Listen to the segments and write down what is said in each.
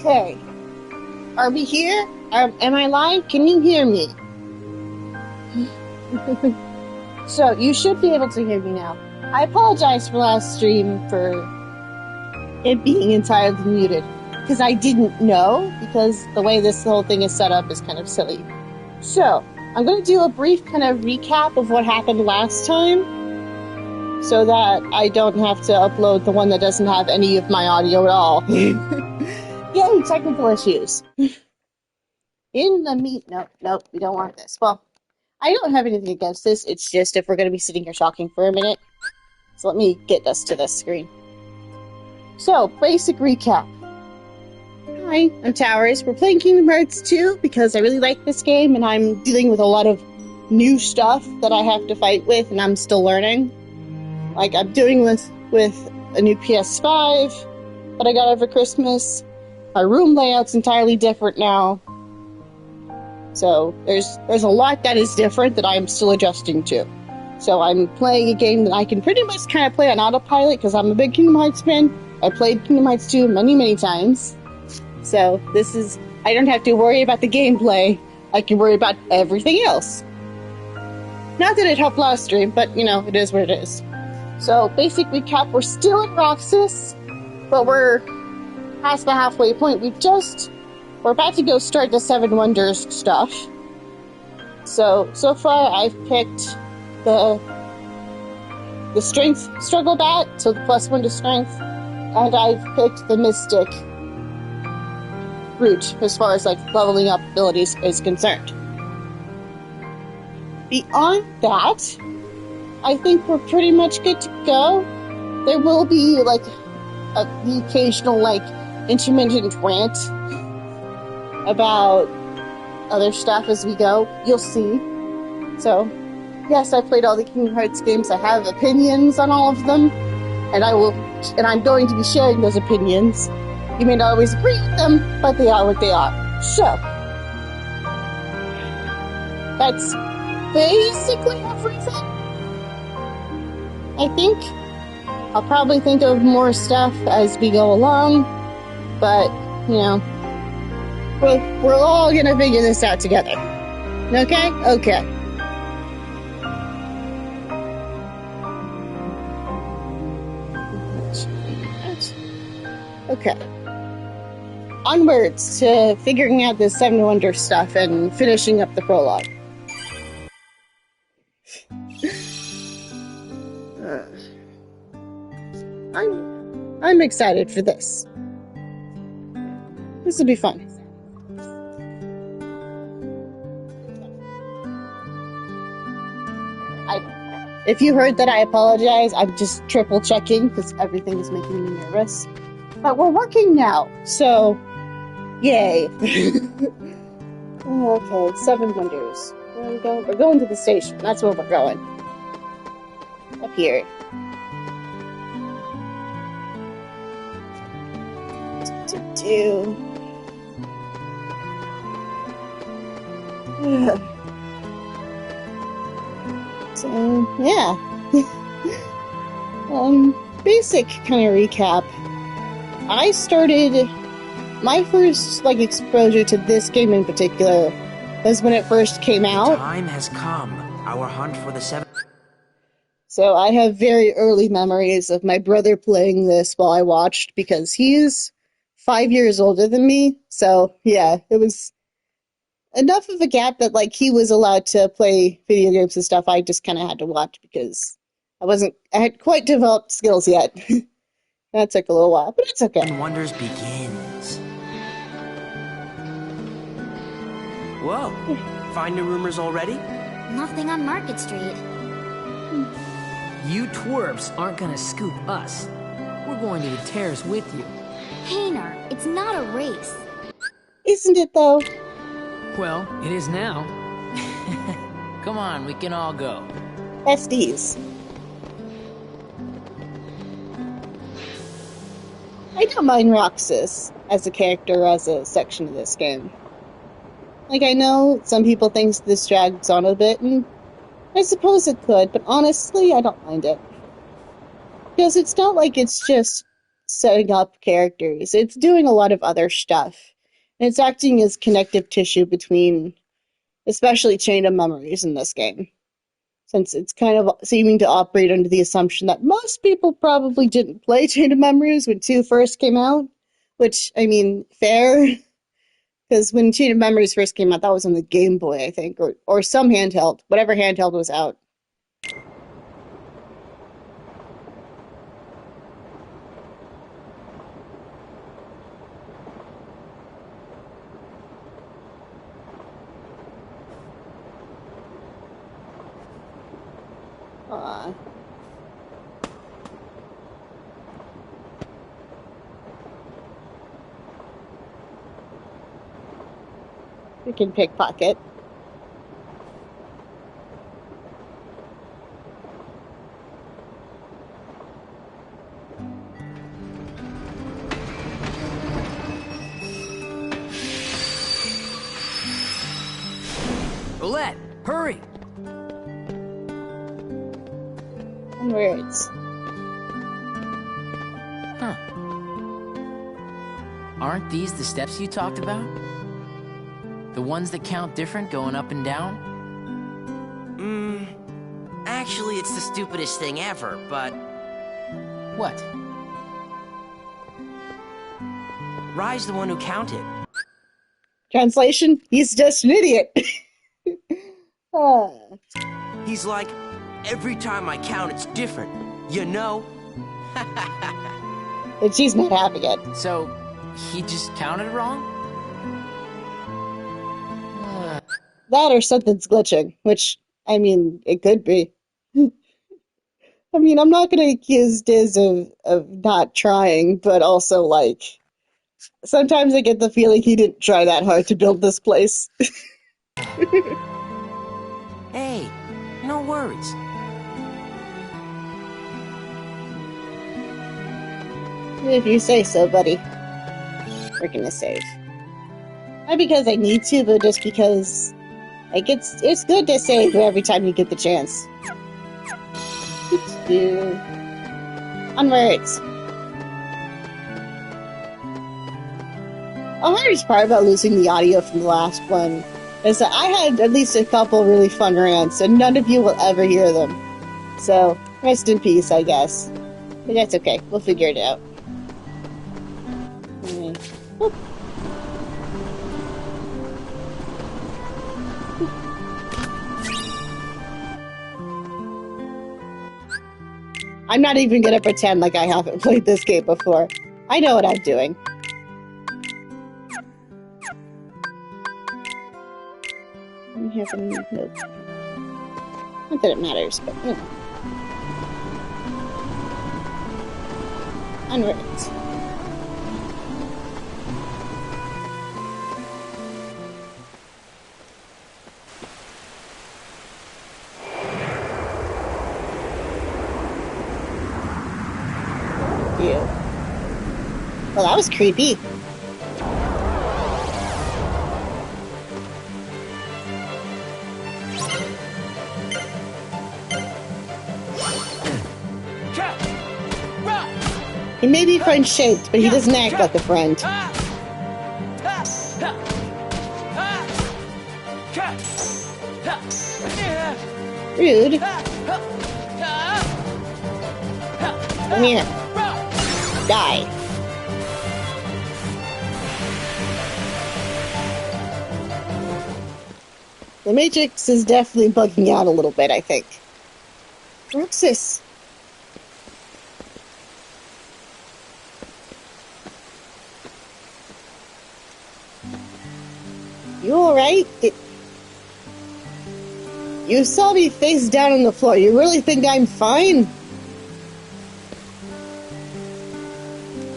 Okay. Are we here? Am I live? Can you hear me? So, you should be able to hear me now. I apologize for last stream for it being entirely muted. Because I didn't know, because the way this whole thing is set up is kind of silly. So, I'm going to do a brief kind of recap of what happened last time, so that I don't have to upload the one that doesn't have any of my audio at all. Yay, technical issues. Nope, we don't want this. Well, I don't have anything against this, it's just if we're going to be sitting here talking for a minute. So let me get us to this screen. So, basic recap. Hi, I'm Towers. We're playing Kingdom Hearts 2 because I really like this game and I'm dealing with a lot of new stuff that I have to fight with and I'm still learning. Like, I'm doing with a new PS5 that I got over Christmas. My room layout's entirely different now. So, there's a lot that is different that I'm still adjusting to. So, I'm playing a game that I can pretty much kind of play on autopilot because I'm a big Kingdom Hearts fan. I played Kingdom Hearts 2 many, many times. So, I don't have to worry about the gameplay. I can worry about everything else. Not that it helped last stream, but, it is what it is. So, basic recap, we're still in Roxas, but we're past the halfway point. We're about to go start the Seven Wonders stuff. So far I've picked the Strength Struggle Bat, so the +1 to Strength, and I've picked the Mystic route as far as leveling up abilities is concerned. Beyond that, I think we're pretty much good to go. There will be the occasional intermittent rant about other stuff as we go. You'll see. So, yes, I played all the Kingdom Hearts games. I have opinions on all of them, and I'm going to be sharing those opinions. You may not always agree with them, but they are what they are. So, that's basically everything. I think I'll probably think of more stuff as we go along, but, we're all gonna figure this out together. Okay? Okay. Okay. Onwards to figuring out this Seven Wonders stuff and finishing up the prologue. I'm excited for this. This will be fun. If you heard that, I apologize. I'm just triple checking because everything is making me nervous. But we're working now, so yay. Okay, Seven Wonders. Where are we going? We're going to the station. That's where we're going. Up here. So, yeah. Basic kind of recap. I started my first exposure to this game in particular was when it first came out. Time has come. Our hunt for the seven. So I have very early memories of my brother playing this while I watched because he's 5 years older than me. So yeah, it was enough of a gap that he was allowed to play video games and stuff. I just kind of had to watch because I had quite developed skills yet. That took a little while, but it's okay. Seven Wonders begins. Whoa, find new rumors already? Nothing on Market Street. You twerps aren't gonna scoop us. We're going to the Terrace with you. Painter, it's not a race. Isn't it, though? Well, it is now. Come on, we can all go. SDs. I don't mind Roxas as a character, as a section of this game. I know some people think this drags on a bit, and I suppose it could, but honestly, I don't mind it. Because it's not like it's just setting up characters. It's doing a lot of other stuff. And it's acting as connective tissue between, especially Chain of Memories in this game. Since it's kind of seeming to operate under the assumption that most people probably didn't play Chain of Memories when 2 first came out. Which, I mean, fair. Because when Chain of Memories first came out, that was on the Game Boy, I think. Or some handheld. Whatever handheld was out. We can pickpocket. Roulette, hurry! Onwards. Huh. Aren't these the steps you talked about? The ones that count different going up and down? Actually, it's the stupidest thing ever, but What? Rye's the one who counted. Translation, he's just an idiot. Ah. He's like, every time I count, it's different, you know? And she's not having it. So, he just counted wrong? That or something's glitching, which, I mean, it could be. I mean, I'm not going to accuse Diz of not trying, but also, like, sometimes I get the feeling he didn't try that hard to build this place. Hey, no worries. If you say so, buddy. We're gonna save. Not because I need to, but just because, like, it's good to save every time you get the chance. Onwards. The hardest part about losing the audio from the last one is that I had at least a couple really fun rants, and none of you will ever hear them. So, rest in peace, I guess. But that's okay. We'll figure it out. Whoop. I'm not even gonna pretend like I haven't played this game before. I know what I'm doing. We have a note. Not that it matters, but you know. Onwards. Ew. Well, that was creepy. He may be friend-shaped, but he doesn't act like a friend. Rude. Come here. Die. The Matrix is definitely bugging out a little bit, I think. What's this? You alright? You saw me face down on the floor. You really think I'm fine?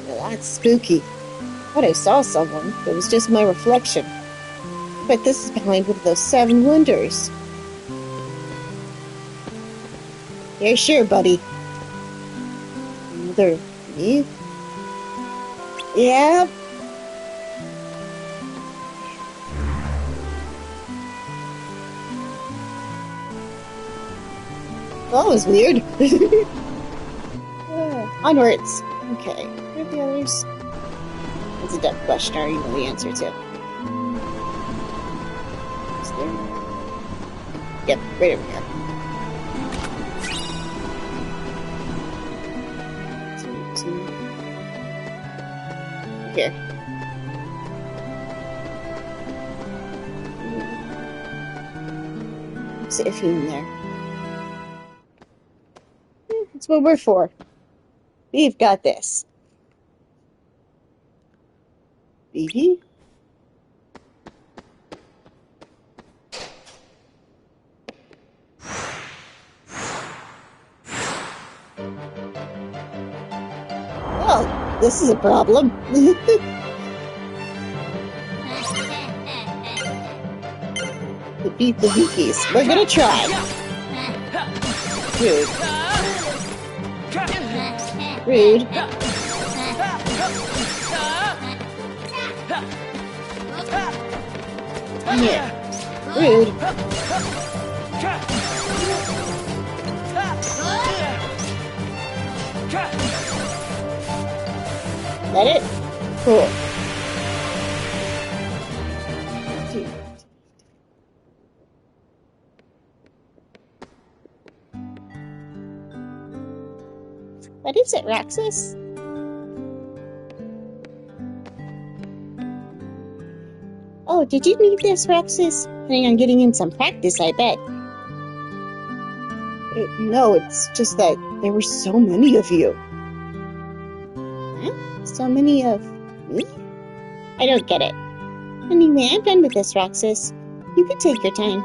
Well, that's spooky. I thought I saw someone, but it was just my reflection. But this is behind one of those 7 wonders. Yeah, sure, buddy. Another me? Yeah. Well, that was weird. Onwards. Okay, what are the others? That's a dumb question. I already know the answer to. Is there? Yep, right over here. Here. See if he's in there. That's what we're for. We've got this. Vivi? Well, this is a problem. Defeat the Vikis. We're gonna try. Rude. Rude. Yeah. Rude. That it? Cool. What is it, Roxas? Oh, did you need this, Roxas? Planning on getting in some practice, I bet. No, it's just that there were so many of you. Huh? So many of me? I don't get it. Anyway, I'm done with this, Roxas. You can take your time.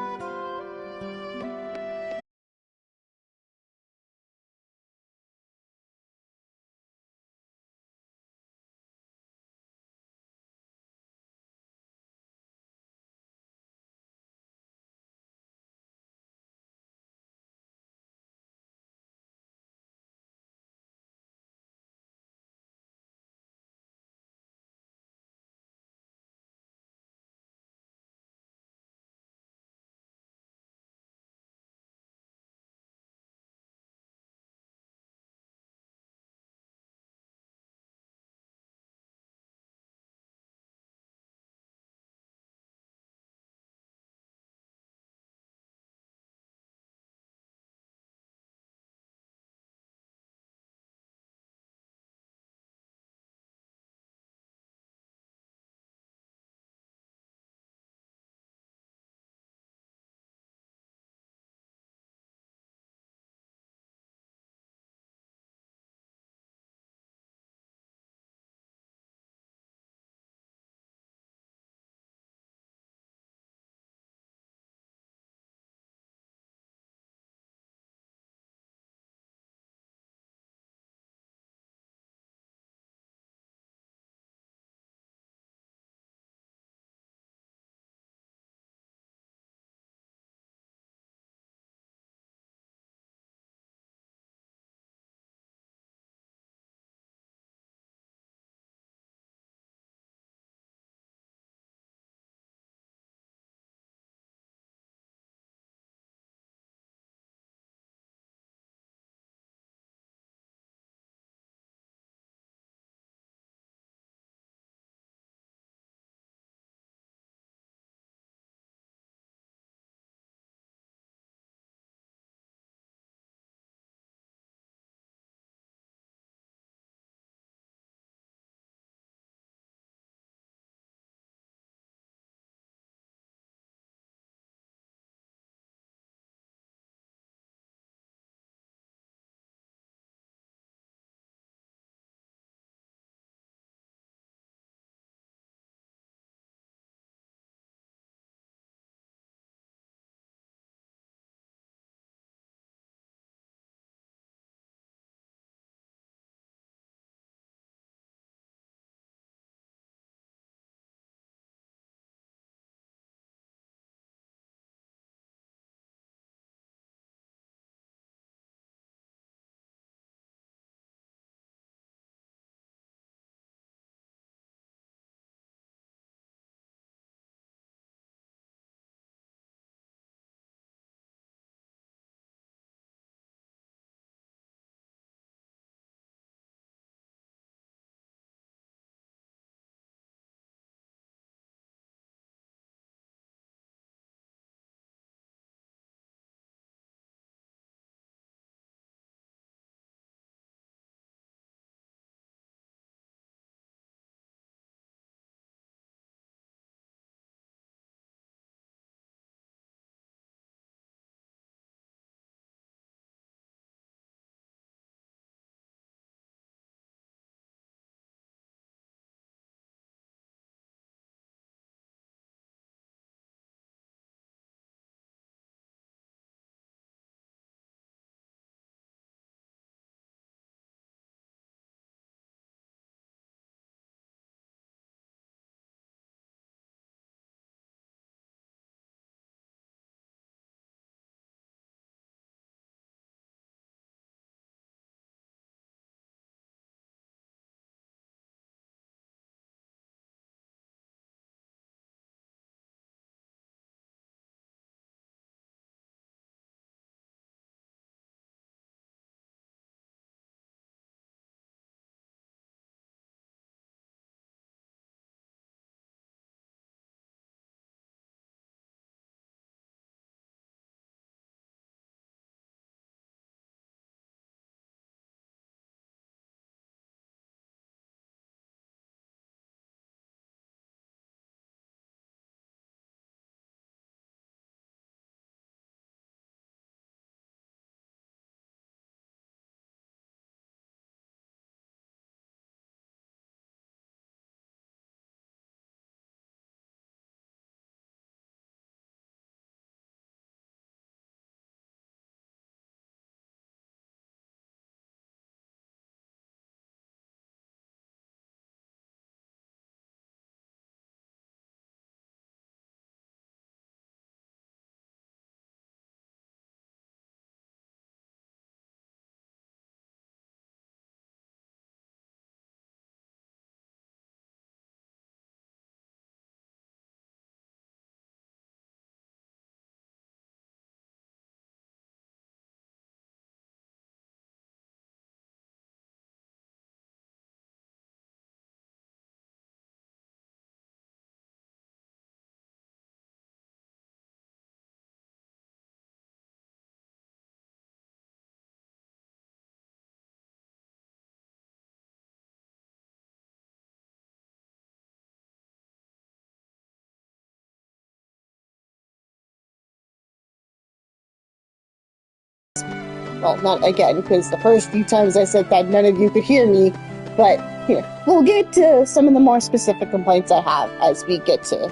well, not again, because the first few times I said that none of you could hear me, but here, we'll get to some of the more specific complaints I have as we get to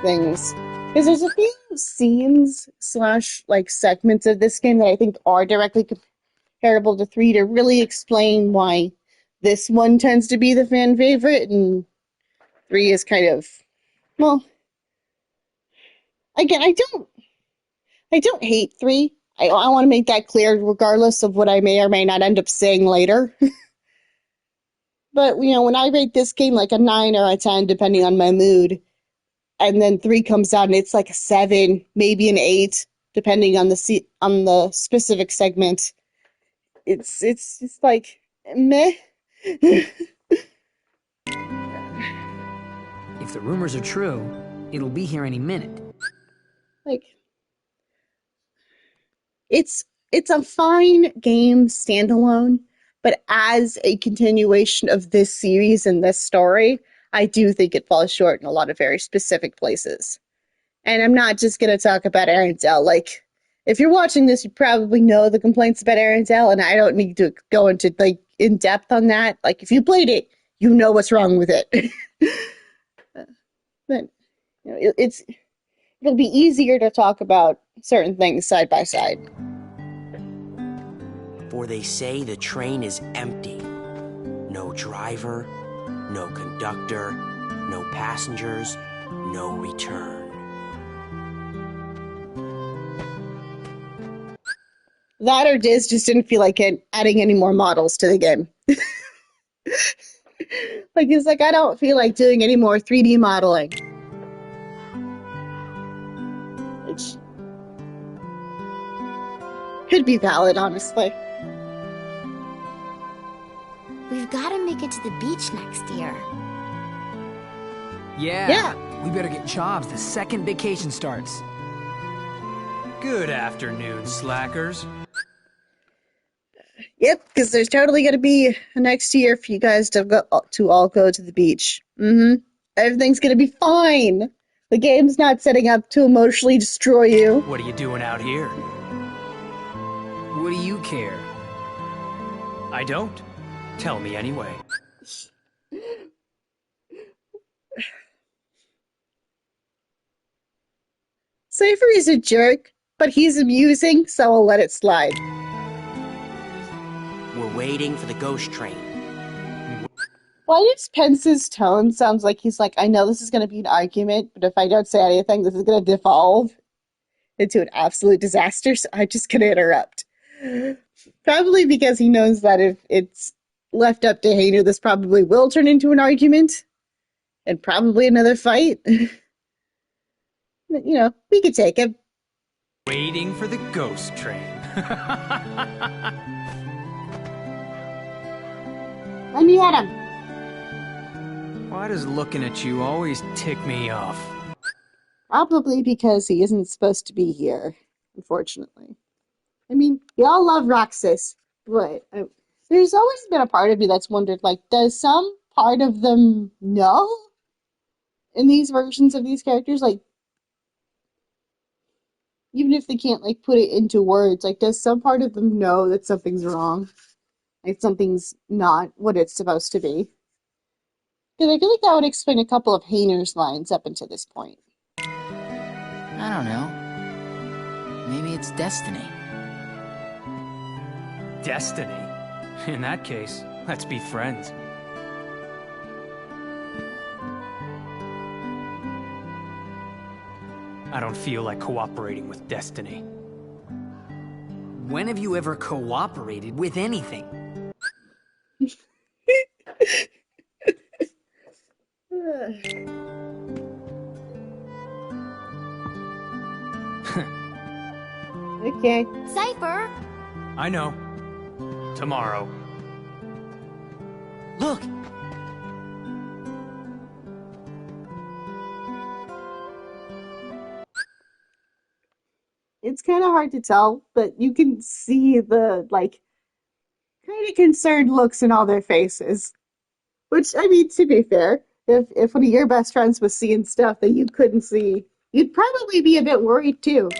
things. Because there's a few scenes / like segments of this game that I think are directly comparable to 3 to really explain why this one tends to be the fan favorite and 3 is kind of, well, again, I don't hate 3. I want to make that clear regardless of what I may or may not end up saying later. But, when I rate this game like a 9 or a 10, depending on my mood, and then 3 comes out and it's like a 7, maybe an 8, depending on the specific segment. It's just like meh. If the rumors are true, it'll be here any minute. Like, it's a fine game standalone, but as a continuation of this series and this story, I do think it falls short in a lot of very specific places. And I'm not just going to talk about Arendelle. Like, if you're watching this, you probably know the complaints about Arendelle, and I don't need to go into, like, in depth on that. Like, if you played it, you know what's wrong with it. But, it'll be easier to talk about certain things side by side. For they say the train is empty. No driver, no conductor, no passengers, no return. That or Diz just didn't feel like adding any more models to the game. Like, it's like, I don't feel like doing any more 3D modeling. Which could be valid, honestly. We've got to make it to the beach next year. Yeah. We better get jobs the second vacation starts. Good afternoon, slackers. Yep, because there's totally going to be a next year for you guys to all go to the beach. Everything's going to be fine. The game's not setting up to emotionally destroy you. What are you doing out here? What do you care? I don't. Tell me anyway. Cypher is a jerk, but he's amusing, so I'll let it slide. We're waiting for the ghost train. Why does Pence's tone sounds like he's like, I know this is going to be an argument, but if I don't say anything, this is going to devolve into an absolute disaster, so I'm just going to interrupt. Probably because he knows that if it's left up to Hayner, this probably will turn into an argument, and probably another fight. But, we could take it. Waiting for the ghost train. Let me at him. Why does looking at you always tick me off? Probably because he isn't supposed to be here, unfortunately. I mean, we all love Roxas, but there's always been a part of me that's wondered, like, does some part of them know in these versions of these characters? Like, even if they can't, like, put it into words, like, does some part of them know that something's wrong? Like, something's not what it's supposed to be? Because I feel like that would explain a couple of Hayner's lines up until this point. I don't know. Maybe it's destiny. Destiny? In that case, let's be friends. I don't feel like cooperating with destiny. When have you ever cooperated with anything? Okay. Cypher! I know. Tomorrow. Look! It's kind of hard to tell, but you can see the, like, kind of concerned looks in all their faces. Which, I mean, to be fair, if one of your best friends was seeing stuff that you couldn't see, you'd probably be a bit worried too.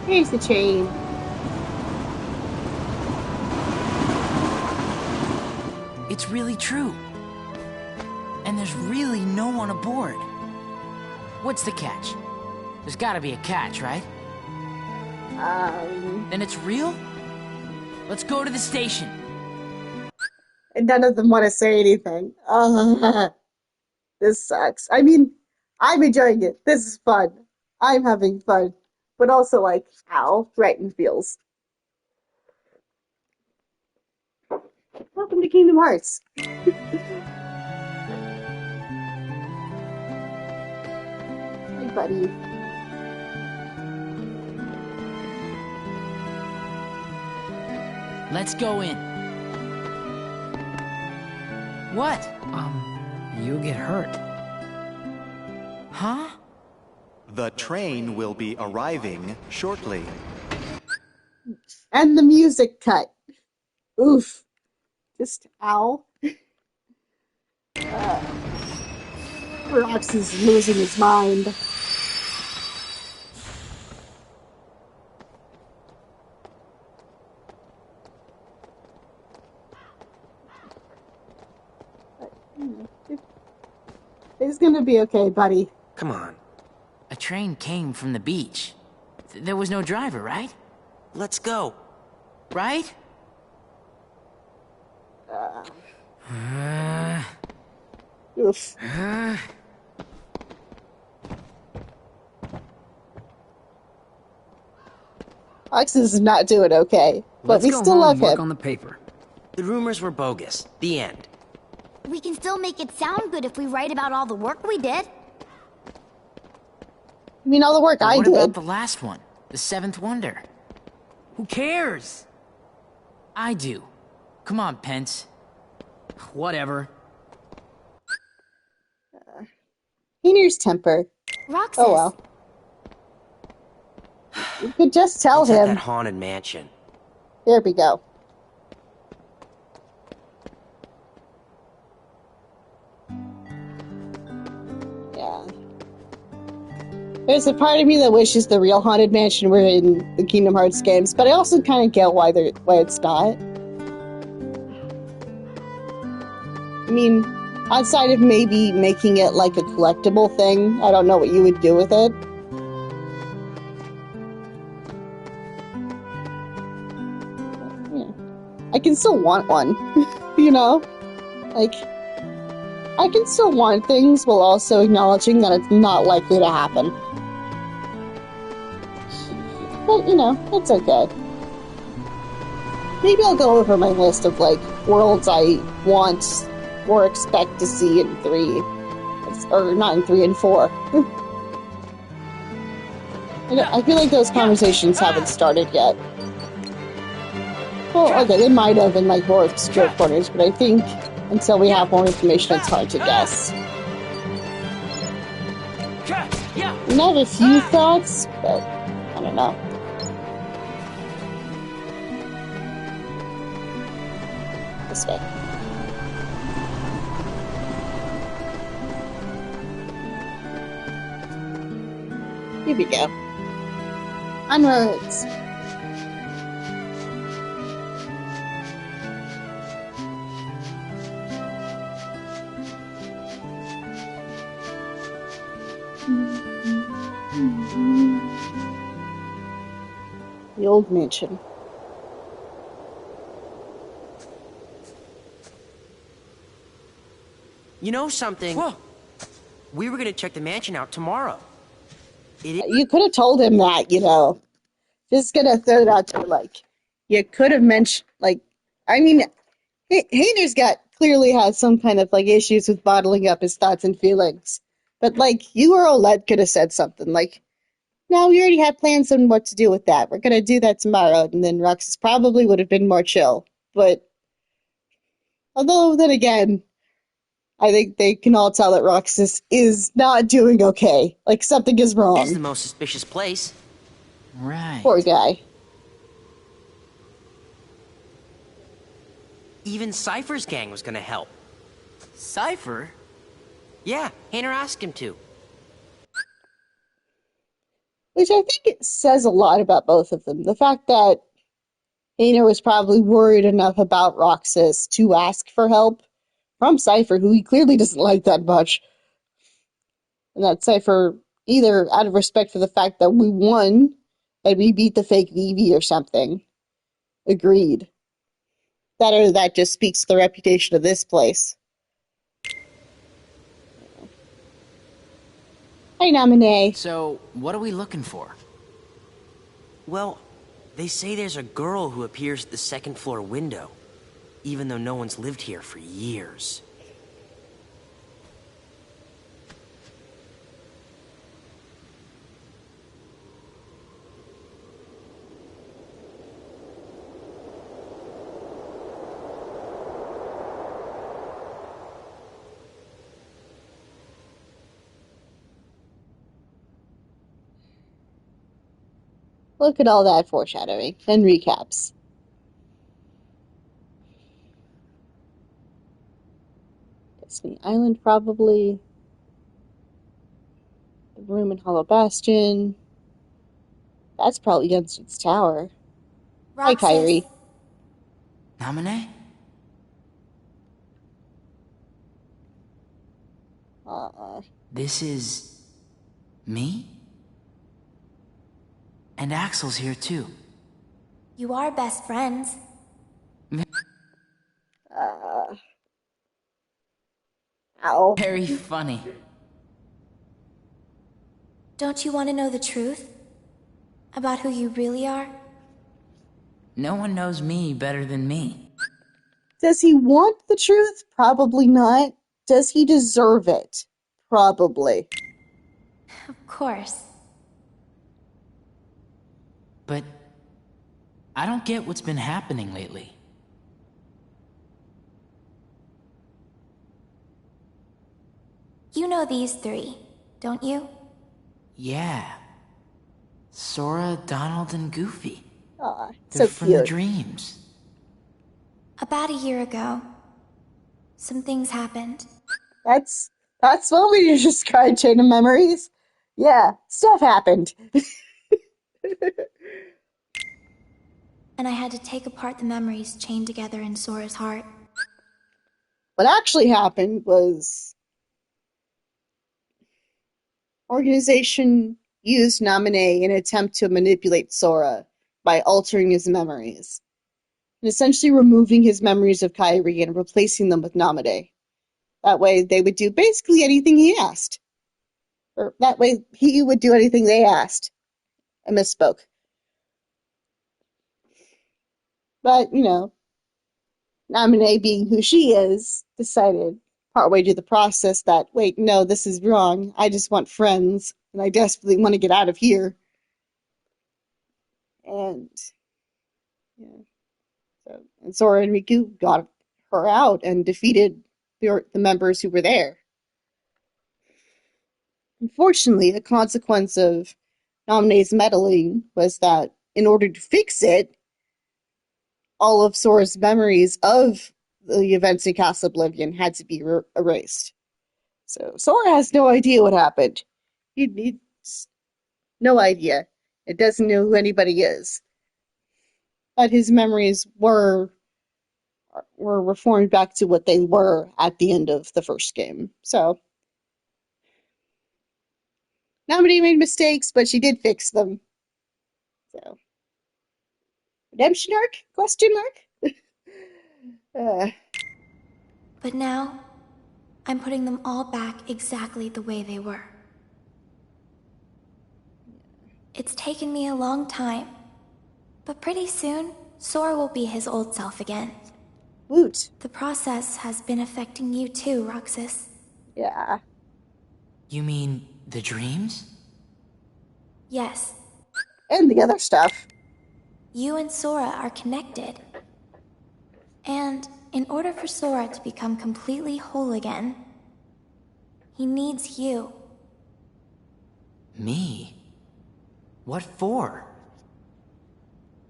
Here's the train. It's really true. And there's really no one aboard. What's the catch? There's gotta be a catch, right? Then it's real? Let's go to the station. And none of them want to say anything. This sucks. I mean, I'm enjoying it. This is fun. I'm having fun. But also, like, ow, right in feels. Welcome to Kingdom Hearts. Hey, buddy. Let's go in. What? You'll get hurt. Huh? The train will be arriving shortly. And the music cut. Oof. Just ow. Rox is losing his mind. It's gonna be okay, buddy. Come on, A train came from the beach. There was no driver, right? let's go. Right? Oof. Rox is not doing okay, but Let's we go still home love and work him. on the paper. The rumors were bogus. The end. We can still make it sound good if we write about all the work we did. I mean, all the work I What did. about the last one? The seventh wonder? Who cares? I do. Come on, Pence. Whatever. Heiner's temper. Roxas. Oh well. You could just tell It's at him. that haunted mansion. There we go. Yeah. There's a part of me that wishes the real Haunted Mansion were in the Kingdom Hearts games, but I also kind of get why it's not. I mean, outside of maybe making it like a collectible thing, I don't know what you would do with it. Yeah. I can still want one, you know? Like, I can still want things while also acknowledging that it's not likely to happen. But, you know, it's okay. Maybe I'll go over my list of, like, worlds I want or expect to see in 3. Or not in 3, in 4. I feel like those conversations haven't started yet. Well, okay, they might have in, like, more obscure corners, but I think until we have more information, it's hard to guess. I have a few thoughts, but I don't know. This way. Here we go. On roads. The old mansion. You know something? Whoa. We were gonna check the mansion out tomorrow. You could have told him that, you know. Just gonna throw it out there, like, you could have mentioned, like, I mean, Hayner's clearly has some kind of, like, issues with bottling up his thoughts and feelings. But, like, you or Olette could have said something, like, no, we already had plans on what to do with that. We're gonna do that tomorrow, and then Roxas probably would have been more chill. But, although, then again, I think they can all tell that Roxas is not doing okay. Like, something is This is the wrong. most suspicious place. Right. Poor guy. Even Cypher's gang was gonna help. Cypher? Yeah, Hayner asked him to. Which Which I think it says a lot about both of them. The fact that Aina was probably worried enough about Roxas to ask for help from Cypher, who he clearly doesn't like that much. And that Cypher, either out of respect for the fact that we won and we beat the fake Vivi or something, agreed. That or that just speaks to the reputation of this place. Hi, Naminé. So, what are we looking for? Well, they say there's a girl who appears at the second floor window, even though no one's lived here for years. Look at all that foreshadowing and recaps. Destiny Island, probably. The room in Hollow Bastion. That's probably Youngsters Tower. Hi, Roxas, Kyrie. Naminé? This is... me? And Axel's here too. you are best friends. Ow. Very funny. Don't you want to know the truth? About who you really are? No one knows me better than me. Does he want the truth? Probably not. Does he deserve it? Probably. Of course. But... I don't get what's been happening lately. You know these three, don't you? Yeah. Sora, Donald, and Goofy. Aw, They're so from the cute. dreams. About a year ago, some things happened. That's what we just describe Chain of Memories. Yeah, stuff happened. And I had to take apart the memories chained together in Sora's heart. What actually happened was organization used Naminé in an attempt to manipulate Sora by altering his memories and essentially removing his memories of Kairi and replacing them with Naminé. That way they would do basically anything he asked. Or that way he would do anything they asked. I misspoke. But, Naminé, being who she is, decided partway through the process that, wait, no, this is wrong. I just want friends, and I desperately want to get out of here. And, and Sora and Riku got her out and defeated the members who were there. Unfortunately, a consequence of Naminé's meddling was that in order to fix it, all of Sora's memories of the events in Castle Oblivion had to be erased. So Sora has no idea what happened. He needs no idea. It doesn't know who anybody is. But his memories were reformed back to what they were at the end of the first game. So Naminé made mistakes, but she did fix them. So redemption arc? Question mark? But now, I'm putting them all back exactly the way they were. It's taken me a long time, but pretty soon, Sora will be his old self again. Woot. The process has been affecting you too, Roxas. Yeah. You mean the dreams? Yes, And the other stuff. you and Sora are connected. And in order for Sora to become completely whole again, he needs you. Me? What for?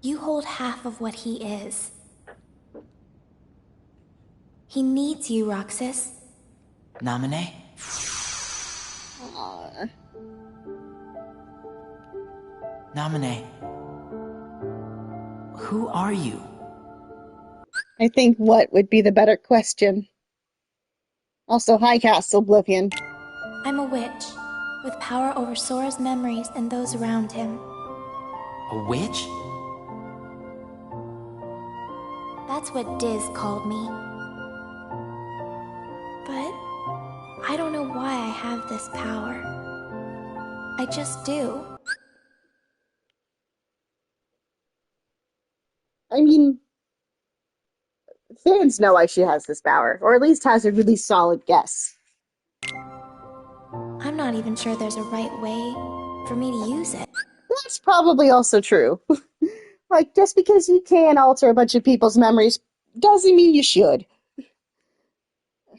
You hold half of what he is. He needs you, Roxas. Naminé? Aww. Naminé. Who are you? I think what would be the better question. Also, hi, Castle Oblivion. I'm a witch, with power over Sora's memories and those around him. A witch? That's what Diz called me. But I don't know why I have this power. I just do. I mean, fans know why she has this power, or at least has a really solid guess. I'm not even sure there's a right way for me to use it. That's probably also true. Like, just because you can alter a bunch of people's memories doesn't mean you should. I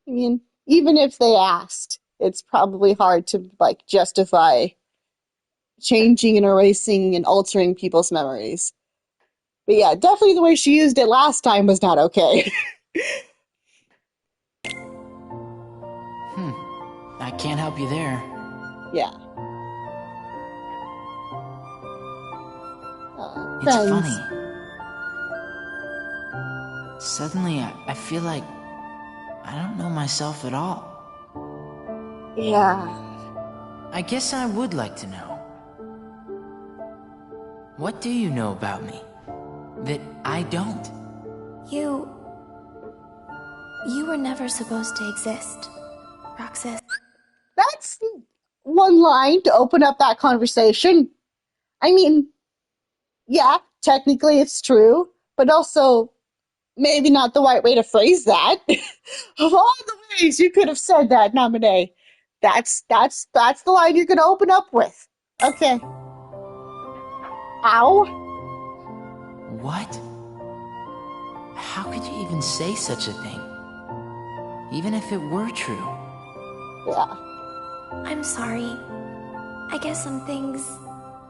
mean, even if they asked, it's probably hard to, like, justify changing and erasing and altering people's memories. But yeah, definitely the way she used it last time was not okay. I can't help you there. Yeah. It's Friends. funny. Suddenly, I feel like I don't know myself at all. Yeah. I guess I would like to know. What do you know about me that I don't? You were never supposed to exist, Roxas. That's one line to open up that conversation. I mean, yeah, technically it's true, but also maybe not the right way to phrase that. Of all the ways you could have said that, Naminé, that's the line you're gonna open up with. Okay. Ow. What? How could you even say such a thing? Even if it were true. Yeah. I'm sorry. I guess some things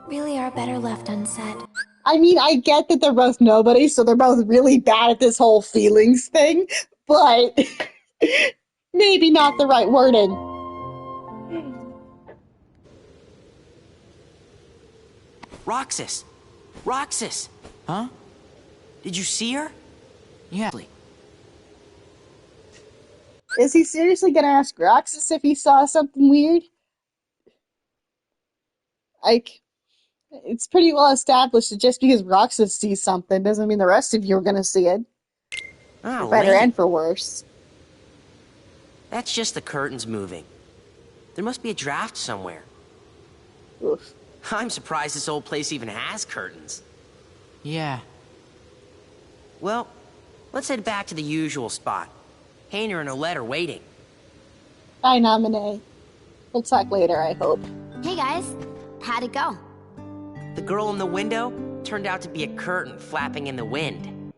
really are better left unsaid. I mean, I get that they're both nobodies, so they're both really bad at this whole feelings thing, but maybe not the right wording. Roxas! Roxas! Huh? Did you see her? Yeah. Is he seriously gonna ask Roxas if he saw something weird? Like, it's pretty well established that just because Roxas sees something doesn't mean the rest of you are gonna see it. Oh, For better lame. and for worse. That's just the curtains moving. There must be a draft somewhere. Oof. I'm surprised this old place even has curtains. Yeah. Well, let's head back to the usual spot. Hayner and Olette are waiting. Bye, Naminé. We'll talk later, I hope. Hey guys, how'd it go? The girl in the window turned out to be a curtain flapping in the wind.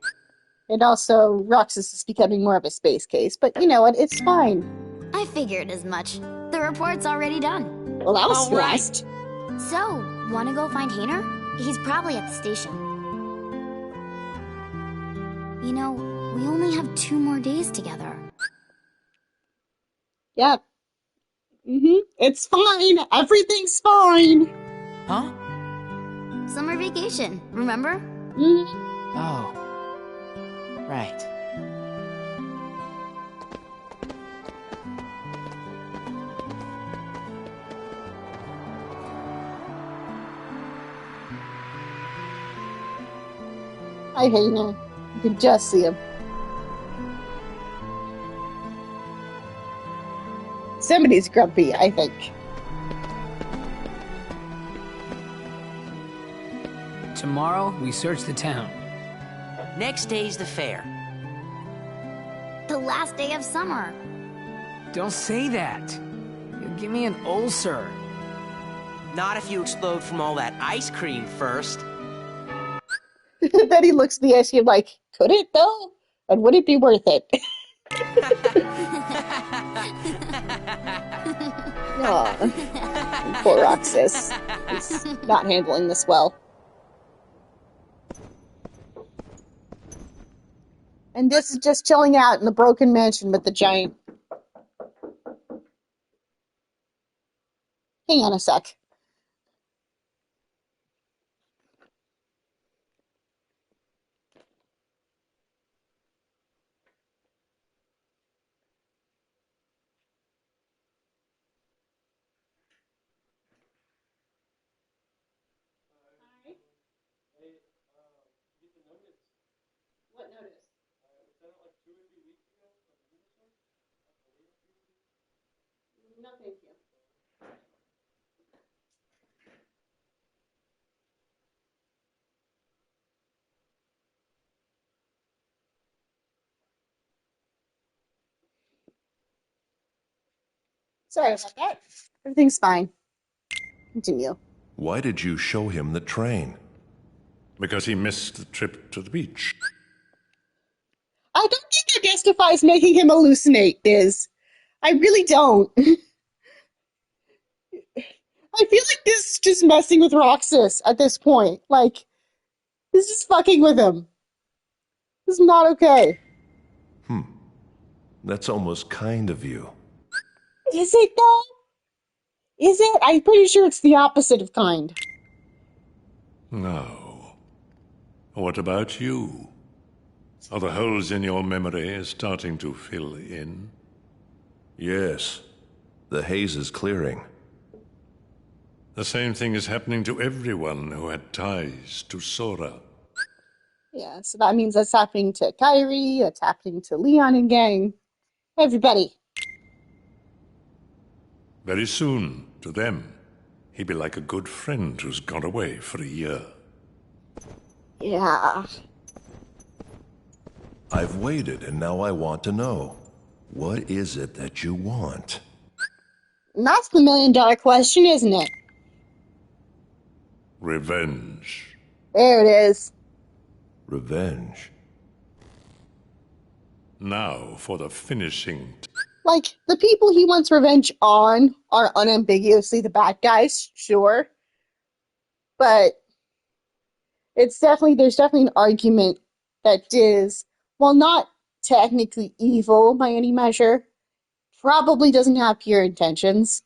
And also, Roxas is becoming more of a space case, but you know what? It's fine. I figured as much. The report's already done. Well, that was All right. fast. So, wanna go find Hayner? He's probably at the station. You know, we only have 2 more days together. Yeah. It's fine. Everything's fine. Huh? Summer vacation, remember? Oh. Right. Hi, Hayner. You can just see him. Somebody's grumpy, I think. Tomorrow, we search the town. Next day's the fair. The last day of summer. Don't say that. You'll give me an ulcer. Not if you explode from all that ice cream first. Then he looks at the ice cream like, could it though? And would it be worth it? Aw, poor Roxas. He's not handling this well. And this is just chilling out in the broken mansion with the giant... Hang on a sec. What notice? No, thank you. Sorry about that. Everything's fine. Continue. Why did you show him the train? Because he missed the trip to the beach. I don't think that justifies making him hallucinate, Biz. I really don't. I feel like this is just messing with Roxas at this point. Like, this is fucking with him. This is not okay. That's almost kind of you. Is it, though? Is it? I'm pretty sure it's the opposite of kind. No. What about you? Are the holes in your memory starting to fill in? Yes. The haze is clearing. The same thing is happening to everyone who had ties to Sora. Yeah, so that means that's happening to Kyrie, it's happening to Leon and gang. Everybody. Very soon, to them, he'd be like a good friend who's gone away for a year. Yeah. I've waited, and now I want to know. What is it that you want? And that's the million-dollar question, isn't it? Revenge. There it is. Revenge. Now for the finishing. Like, the people he wants revenge on are unambiguously the bad guys, sure. But there's definitely an argument that Diz, while not technically evil by any measure, probably doesn't have pure intentions,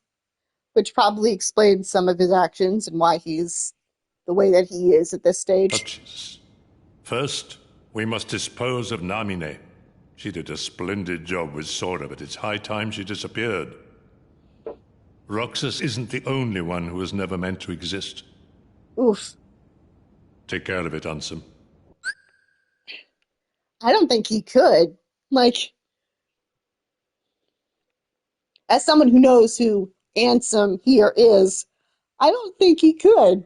which probably explains some of his actions and why he's the way that he is at this stage. Touches. First, we must dispose of Namine. She did a splendid job with Sora, but it's high time she disappeared. Roxas isn't the only one who was never meant to exist. Oof. Take care of it, Ansem. I don't think he could. Like, as someone who knows who Ansem here is, I don't think he could.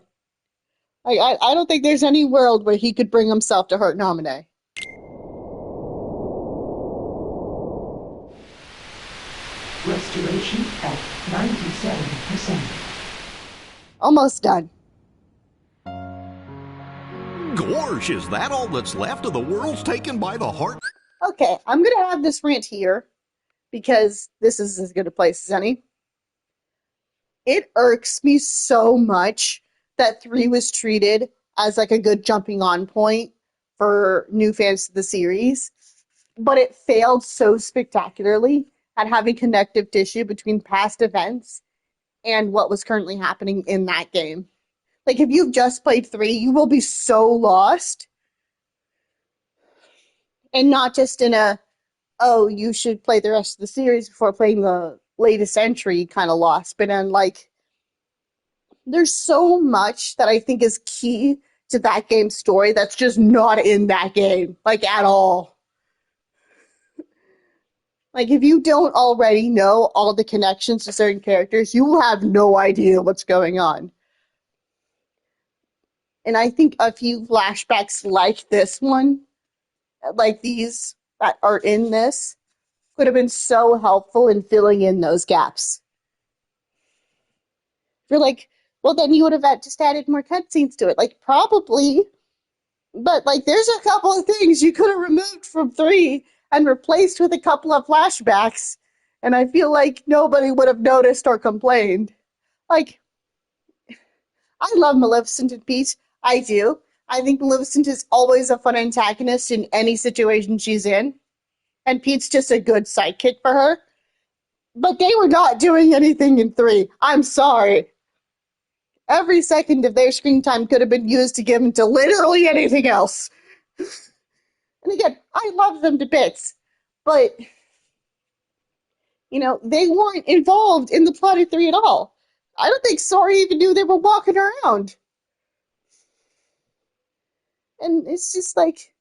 I don't think there's any world where he could bring himself to hurt Naminé. Restoration at 97%. Almost done. Gorsh, is that all that's left of the world's taken by the heart? Okay, I'm going to have this rant here because this is as good a place as any. It irks me so much that 3 was treated as like a good jumping on point for new fans of the series, but it failed so spectacularly at having connective tissue between past events and what was currently happening in that game. Like, if you've just played 3, you will be so lost. And not just in a, oh, you should play the rest of the series before playing the latest entry kind of lost, but in like, there's so much that I think is key to that game's story that's just not in that game, like, at all. Like, if you don't already know all the connections to certain characters, you will have no idea what's going on. And I think a few flashbacks like this one, like these that are in this, could have been so helpful in filling in those gaps. You're like, well, then you would have just added more cutscenes to it. Like, probably. But, like, there's a couple of things you could have removed from 3 and replaced with a couple of flashbacks. And I feel like nobody would have noticed or complained. Like, I love Maleficent and Peach. I do. I think Maleficent is always a fun antagonist in any situation she's in. And Pete's just a good sidekick for her. But they were not doing anything in 3. I'm sorry. Every second of their screen time could have been used to give them to literally anything else. And again, I love them to bits. But, you know, they weren't involved in the plot of 3 at all. I don't think Sora even knew they were walking around. And it's just like,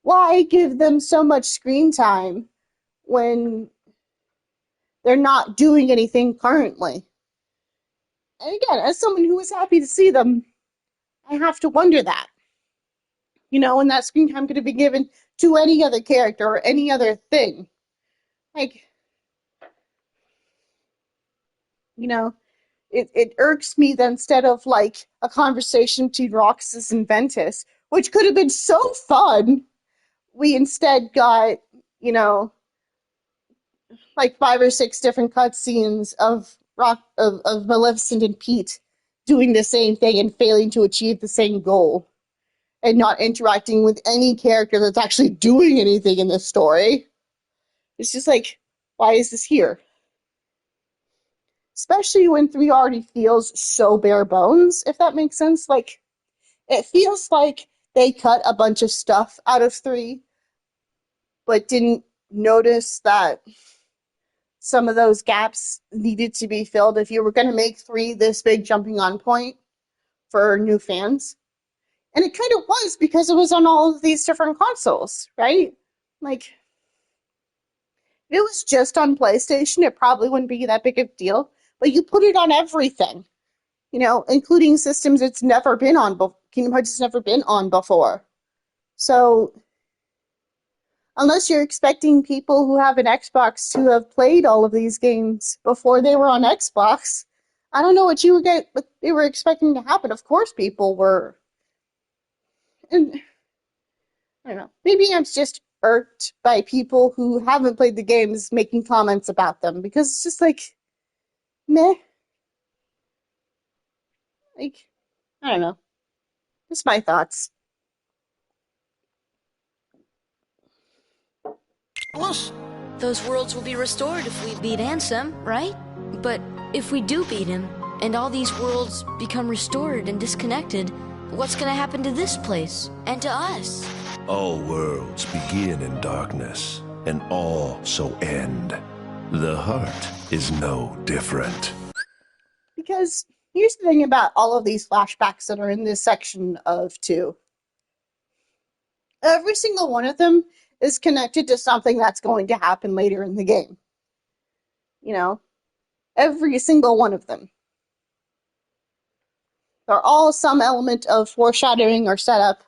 why give them so much screen time when they're not doing anything currently? And again, as someone who was happy to see them, I have to wonder that. And that screen time could have been given to any other character or any other thing. Like, it irks me that instead of like a conversation between Roxas and Ventus, which could have been so fun, we instead got, like 5 or 6 different cutscenes of Maleficent and Pete doing the same thing and failing to achieve the same goal and not interacting with any character that's actually doing anything in this story. It's just like, why is this here? Especially when 3 already feels so bare bones, if that makes sense. Like, it feels like they cut a bunch of stuff out of 3, but didn't notice that some of those gaps needed to be filled if you were going to make 3 this big jumping on point for new fans. And it kind of was, because it was on all of these different consoles, right? Like, if it was just on PlayStation, it probably wouldn't be that big of a deal. But you put it on everything, including systems it's never been on. Kingdom Hearts has never been on before. So, unless you're expecting people who have an Xbox to have played all of these games before they were on Xbox, I don't know what they were expecting to happen. Of course, people were. And I don't know. Maybe I'm just irked by people who haven't played the games making comments about them, because it's just like, meh. Like, I don't know. Just my thoughts. Those worlds will be restored if we beat Ansem, right? But if we do beat him, and all these worlds become restored and disconnected, what's gonna happen to this place, and to us? All worlds begin in darkness, and all so end. The heart is no different. Because here's the thing about all of these flashbacks that are in this section of 2. Every single one of them is connected to something that's going to happen later in the game. Every single one of them. They're all some element of foreshadowing or setup,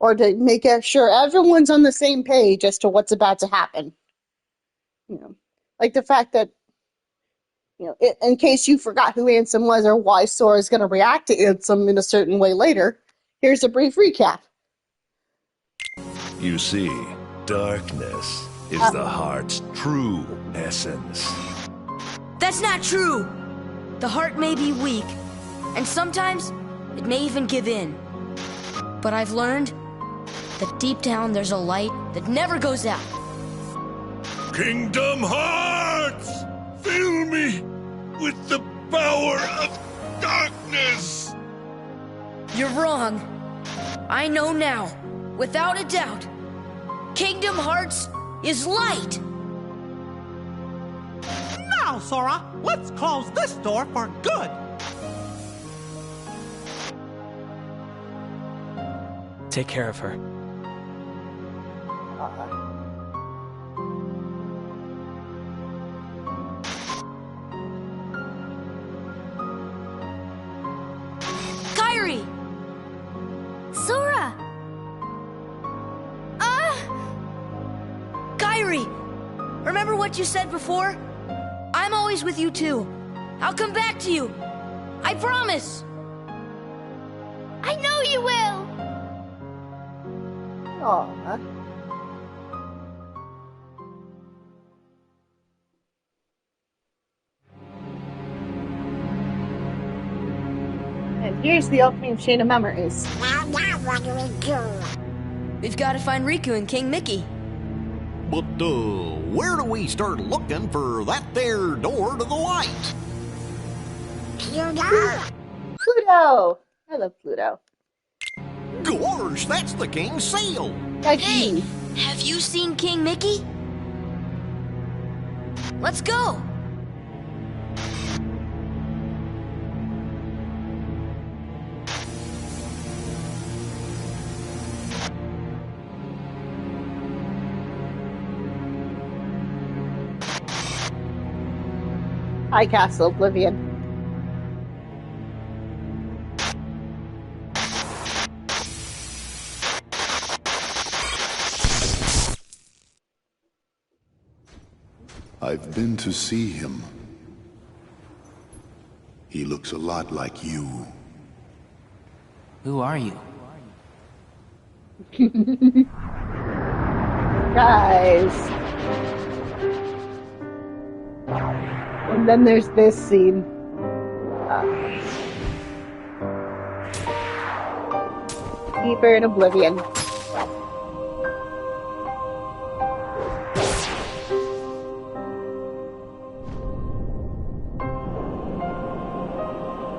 or to make sure everyone's on the same page as to what's about to happen. Like the fact that, in case you forgot who Ansem was or why Sora is going to react to Ansem in a certain way later, here's a brief recap. You see, darkness is the heart's true essence. That's not true! The heart may be weak, and sometimes it may even give in. But I've learned that deep down there's a light that never goes out. Kingdom Hearts! Fill me with the power of darkness! You're wrong. I know now, without a doubt, Kingdom Hearts is light! Now, Sora, let's close this door for good! Take care of her. Kairi! Sora! Kairi! Remember what you said before? I'm always with you too. I'll come back to you. I promise! I know you will! Aww. And here's the opening of Chain of Memories. Now what do we do? We've got to find Riku and King Mickey. But, where do we start looking for that there door to the light? Pluto! I love Pluto. Gosh, that's the king's seal! Hey, have you seen King Mickey? Let's go! High Castle Oblivion. I've been to see him. He looks a lot like you. Who are you? Guys. And then there's this scene. Deeper in Oblivion.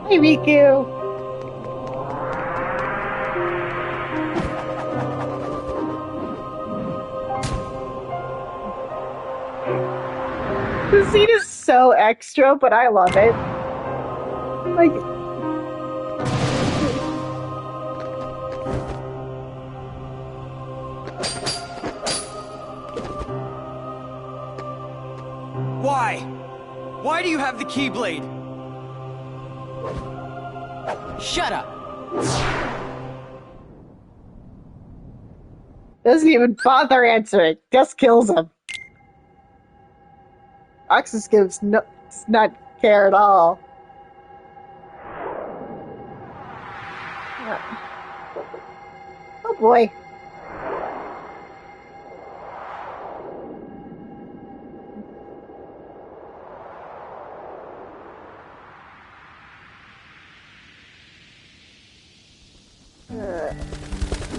Hey, Riku. The scene is so extra, but I love it. Like, why? Why do you have the Keyblade? Shut up! doesn't even bother answering. Just kills him. Roxas does not care at all. Oh boy.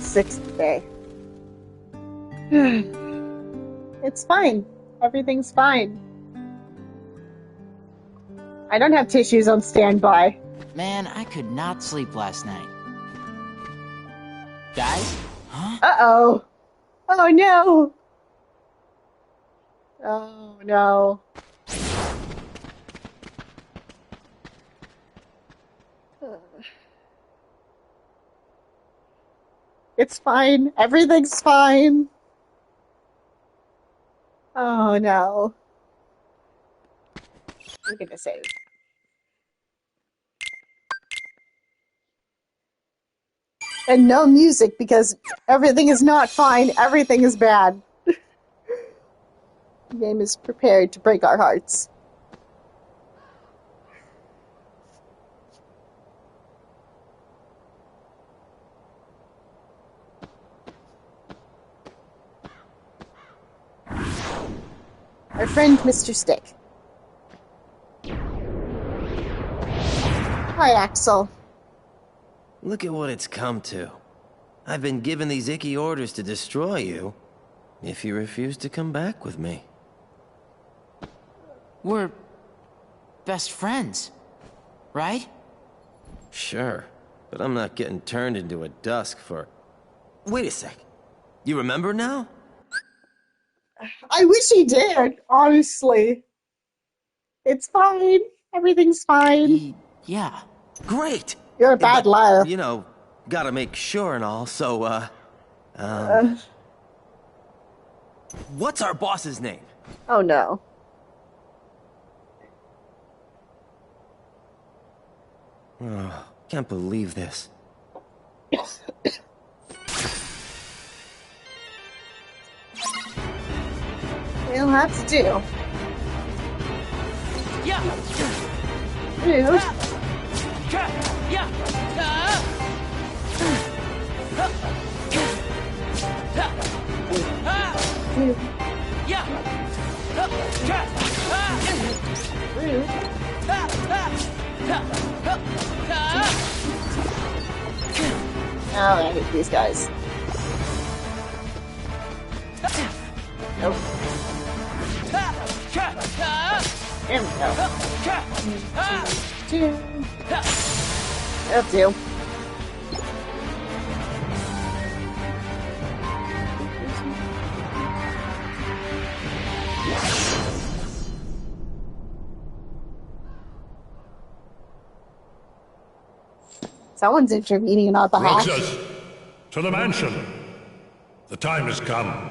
Sixth day. It's fine. Everything's fine. I don't have tissues on standby. Man, I could not sleep last night. Guys? Huh? Uh-oh. Oh no. Oh no. It's fine. Everything's fine. Oh no. I'm gonna save. And no music because everything is not fine. Everything is bad. The game is prepared to break our hearts. Our friend Mr. Stick. Hi, Axel. Look at what it's come to. I've been given these icky orders to destroy you if you refuse to come back with me. We're best friends, right? Sure, but I'm not getting turned into a dusk for... Wait a sec. You remember now? I wish he did, honestly. It's fine. Everything's fine. Yeah. Great! You're a bad liar. You know, gotta make sure and all, so, what's our boss's name? Oh no. Oh, can't believe this. We'll have to do. Yeah. Rude. Yeah. Rude. Oh, I hate these guys. Nope. There we go. 2. That'll do. Someone's intervening on our behalf. Roxas, to the mansion. The time has come.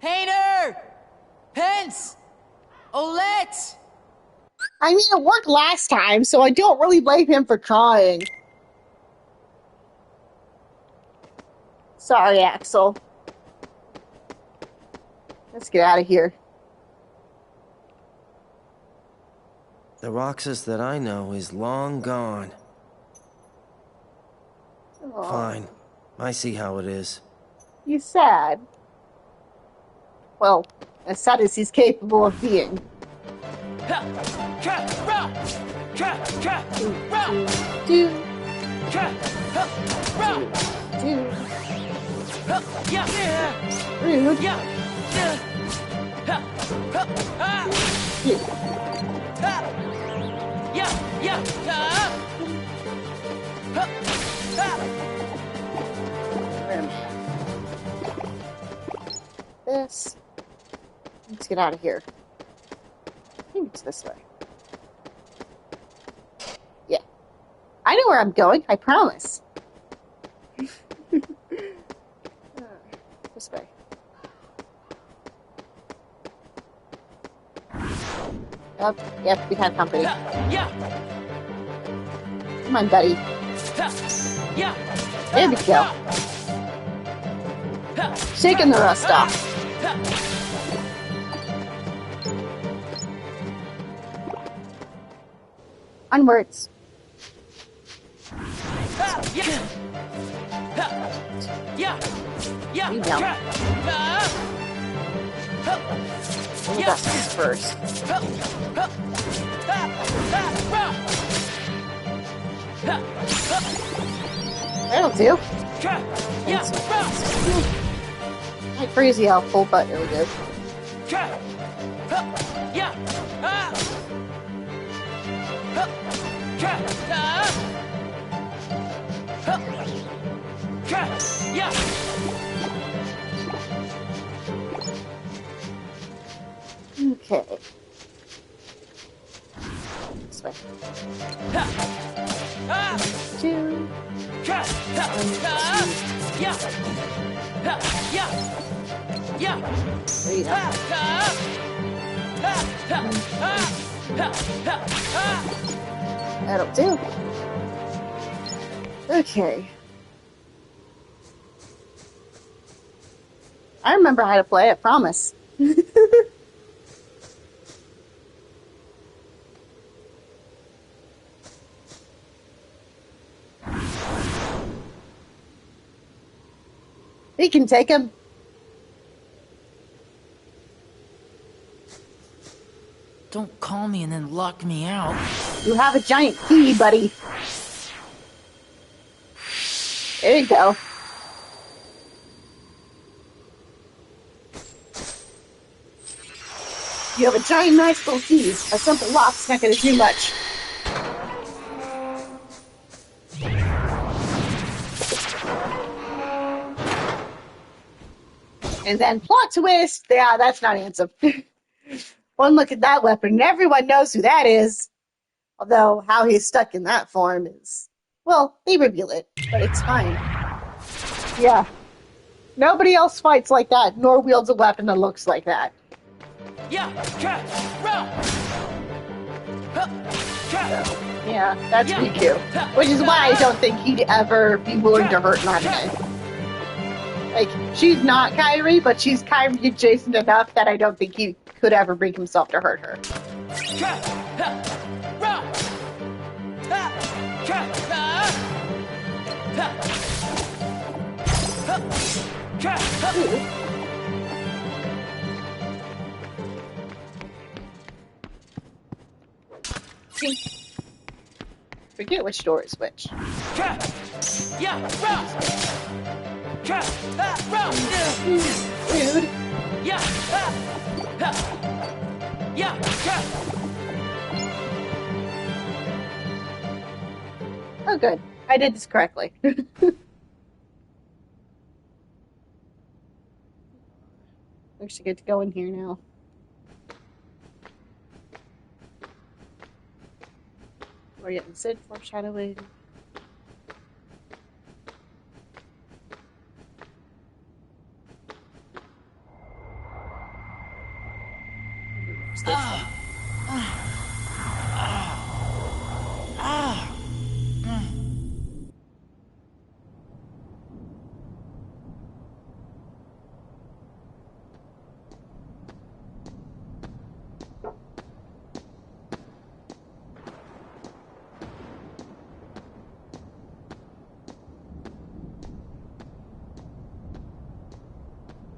Hayner! Pence! Olette! I mean, it worked last time, so I don't really blame him for trying. Sorry, Axel. Let's get out of here. The Roxas that I know is long gone. Aww. Fine. I see how it is. He's sad. Well, as sad as he's capable of being. Rude. This. Let's get out of here. I think it's this way. Yeah. I know where I'm going, I promise. This way. Yep, we have company. Come on, buddy. There we go. Shaking the rust off. Onwards. You don't. We'll get this first. That'll do. Like crazy how full butt it is. Okay. This way. 2. 3. That'll do. Okay. I remember how to play, I promise. He can take him. Don't call me and then lock me out. You have a giant key, buddy. There you go. You have a giant, nice little key. A simple lock's not going to do much. And then plot twist. Yeah, that's not handsome. One look at that weapon, and everyone knows who that is. Although, how he's stuck in that form is... Well, they reveal it, but it's fine. Yeah. Nobody else fights like that, nor wields a weapon that looks like that. Yeah, that's Riku. Which is why I don't think he'd ever be willing to hurt Naminé. Like, she's not Kairi, but she's Kairi adjacent enough that I don't think he could ever bring himself to hurt her. Forget which door is which. Rude. Oh, good. I did this correctly. We should get to go in here now. We're getting Sid foreshadowing.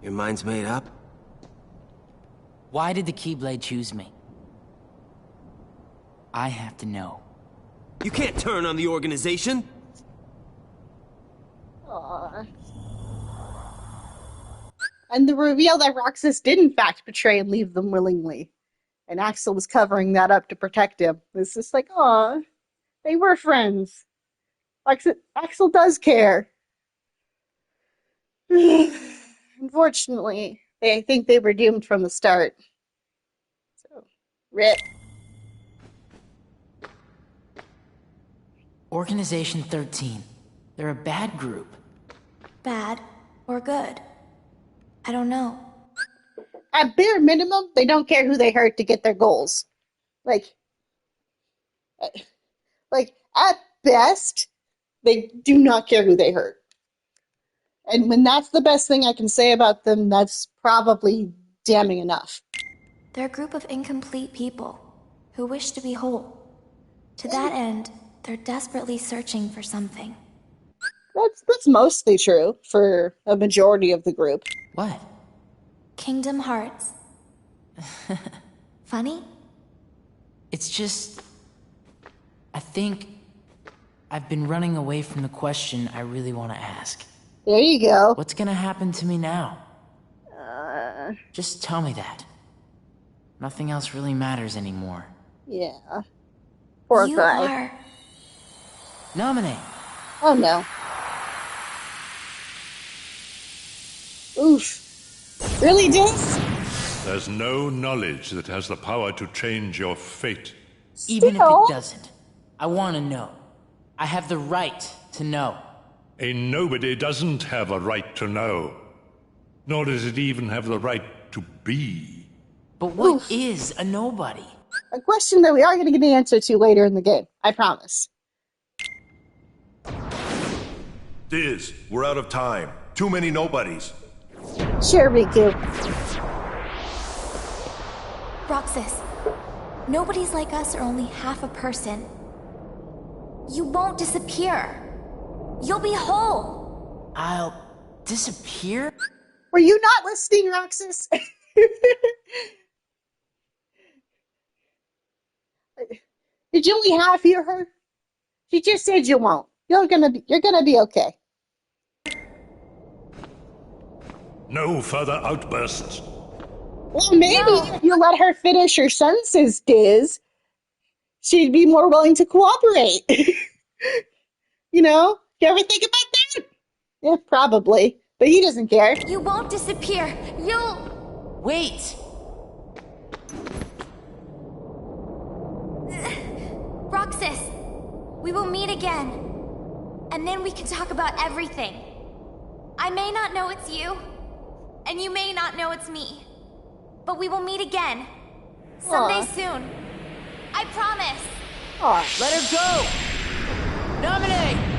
Your mind's made up? Why did the Keyblade choose me? I have to know. You can't turn on the organization! Aww. And the reveal that Roxas did in fact betray and leave them willingly. And Axel was covering that up to protect him. It's just like, aw, they were friends. Axel does care. Unfortunately, I think they were doomed from the start. So, rip. Organization 13. They're a bad group. Bad or good? I don't know. At bare minimum, they don't care who they hurt to get their goals. Like at best, they do not care who they hurt. And when that's the best thing I can say about them, that's probably damning enough. They're a group of incomplete people who wish to be whole. To that end, they're desperately searching for something. That's mostly true for a majority of the group. What? Kingdom Hearts. Funny? It's just... I think I've been running away from the question I really want to ask. There you go. What's gonna happen to me now? Just tell me that. Nothing else really matters anymore. Yeah. Poor You guy. are... Naminé! Oh no. Oof. Really, Diz? There's no knowledge that has the power to change your fate. Even if it doesn't, I want to know. I have the right to know. A nobody doesn't have a right to know. Nor does it even have the right to be. But what is a nobody? A question that we are going to get an answer to later in the game. I promise. Diz, we're out of time. Too many nobodies. Sure, Riku. Roxas, nobodies like us are only half a person. You won't disappear. You'll be whole. I'll disappear? Were you not listening, Roxas? Did you only half hear her? She just said you won't. You're gonna be okay. No further outbursts. Well, maybe if you let her finish her sentences, Diz, she'd be more willing to cooperate. You know? You ever think about that? Yeah, probably. But he doesn't care. You won't disappear. You'll... Wait! Roxas, we will meet again. And then we can talk about everything. I may not know it's you, and you may not know it's me. But we will meet again. Someday soon. I promise. Aw. Let her go! Naminé!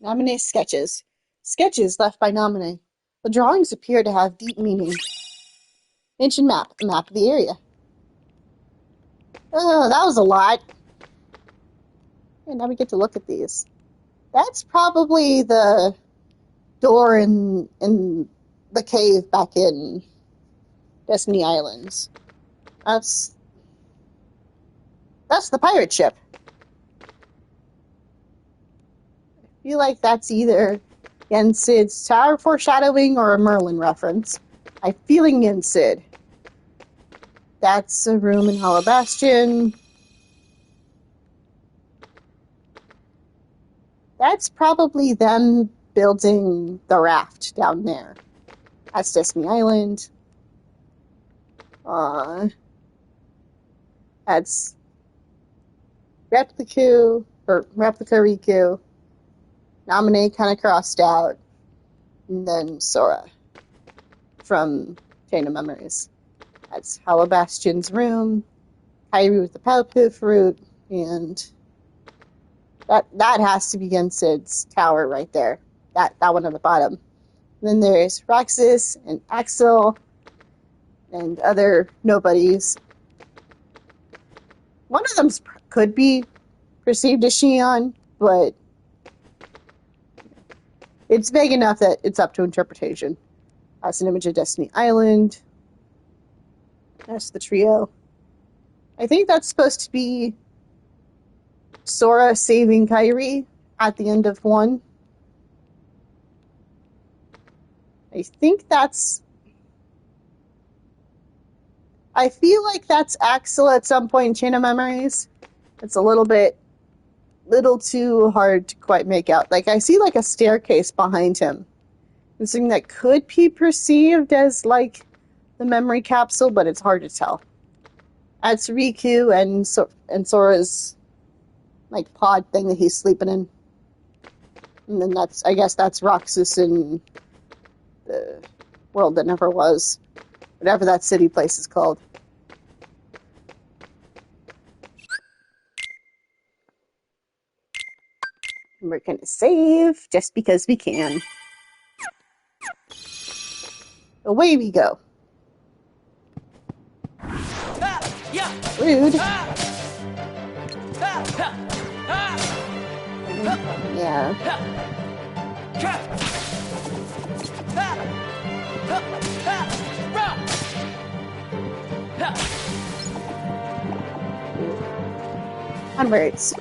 Naminé's sketches. Sketches left by Naminé. The drawings appear to have deep meaning. Ancient map. A map of the area. Oh, that was a lot. And now we get to look at these. That's probably the door in the cave back in Destiny Islands. That's the pirate ship. I feel like that's either Yensid's tower foreshadowing or a Merlin reference. I'm feeling Yensid. That's a room in Hollow Bastion. That's probably them building the raft down there. That's Destiny Island. That's Replica Riku. Naminé kind of crossed out. And then Sora from Chain of Memories. That's Hollow Bastion's room. Kairi with the Papu fruit. And that has to be Yensid's tower right there. That one at the bottom. And then there's Roxas and Axel and other nobodies. One of them could be perceived as Xion, but It's vague enough that it's up to interpretation. That's an image of Destiny Island. That's the trio. I think that's supposed to be Sora saving Kairi at the end of 1. I think that's... I feel like that's Axel at some point in Chain of Memories. It's a little too hard to quite make out. Like, I see like a staircase behind him. Something that could be perceived as like the memory capsule, but it's hard to tell. That's Riku and Sora's like pod thing that he's sleeping in. And then I guess that's Roxas in the world that never was. Whatever that city place is called. And we're gonna save just because we can. Away we go. Rude. Yeah. Onwards.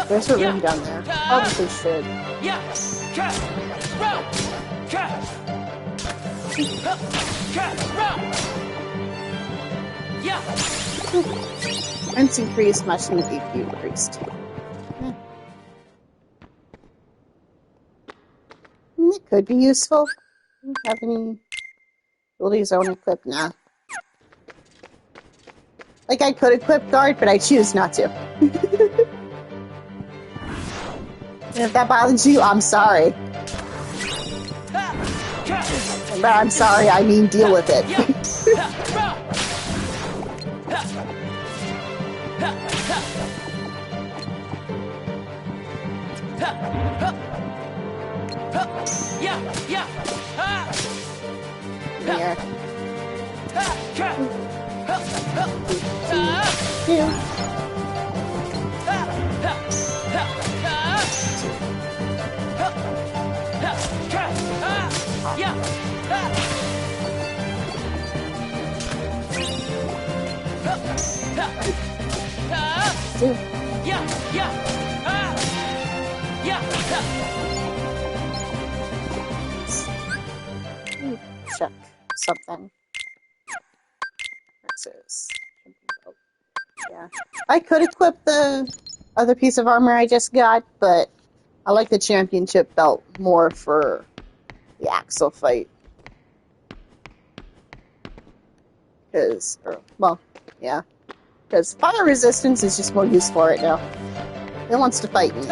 There's a room down there. Probably should. Defense increased, mushroom AP increased. It could be useful. Do you have any abilities I want to equip? Nah. Like, I could equip Guard, but I choose not to. And if that bothers you, I'm sorry. But I'm sorry, I mean deal with it. Here. Check something. Yeah. I could equip the other piece of armor I just got, but I like the championship belt more for the Axel fight. Because fire resistance is just more useful right now. He wants to fight me.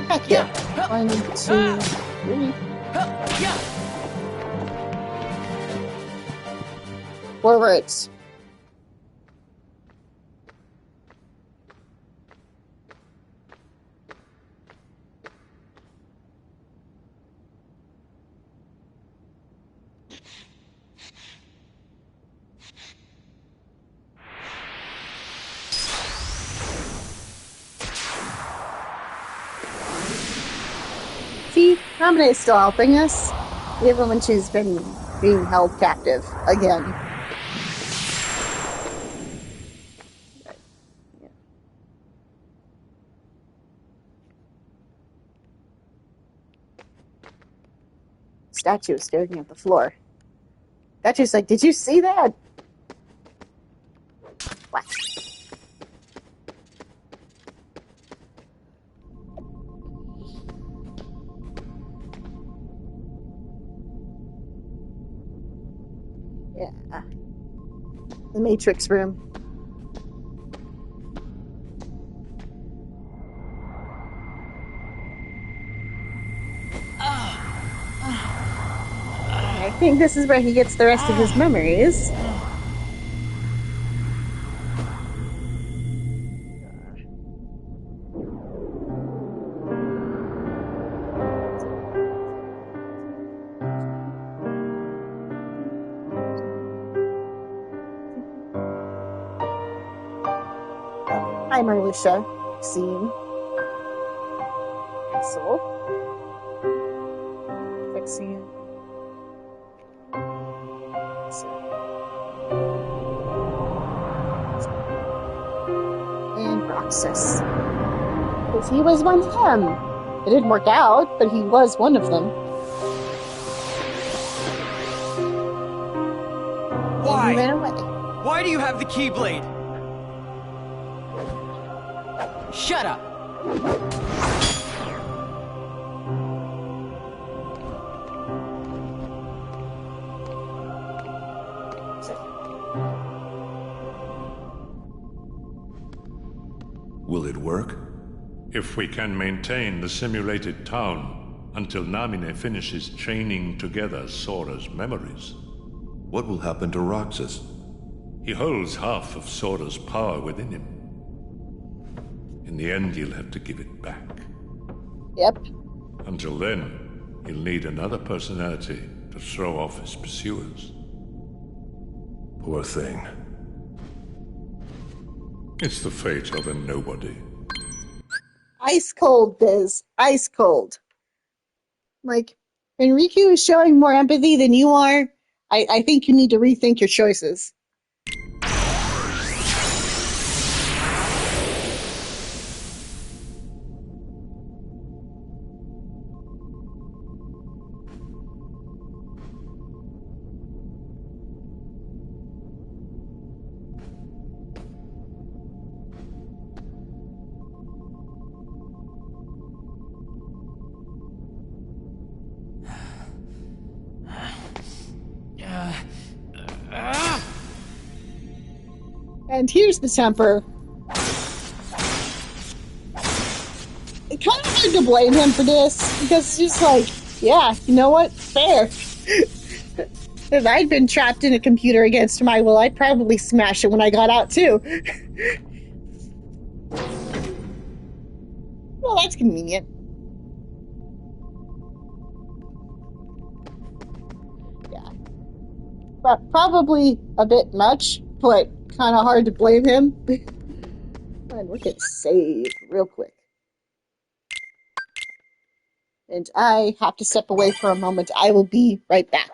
Heck yeah. 1, 2, 3. Forwards. See, Naminé is still helping us, even when she's been being held captive again. Statue is staring at the floor. Statue's like, did you see that? What? Yeah. The Matrix room. I think this is where he gets the rest of his memories. Hi, Marluxia. Scene. Soul. Fixing. And Roxas. Because he was one of them. It didn't work out, but he was one of them. Why? And he ran away. Why do you have the Keyblade? Shut up! Will it work? If we can maintain the simulated town until Namine finishes chaining together Sora's memories. What will happen to Roxas? He holds half of Sora's power within him. In the end, he'll have to give it back. Yep. Until then, he'll need another personality to throw off his pursuers. Poor thing. It's the fate of a nobody. Ice cold, Biz. Ice cold. Like, Enrique is showing more empathy than you are. I think you need to rethink your choices. And here's the temper. It's kind of hard to blame him for this, because it's just like, yeah, you know what? Fair. If I'd been trapped in a computer against my will, I'd probably smash it when I got out, too. Well, that's convenient. Yeah. But probably a bit much, but kind of hard to blame him. And we're gonna save real quick. And I have to step away for a moment. I will be right back.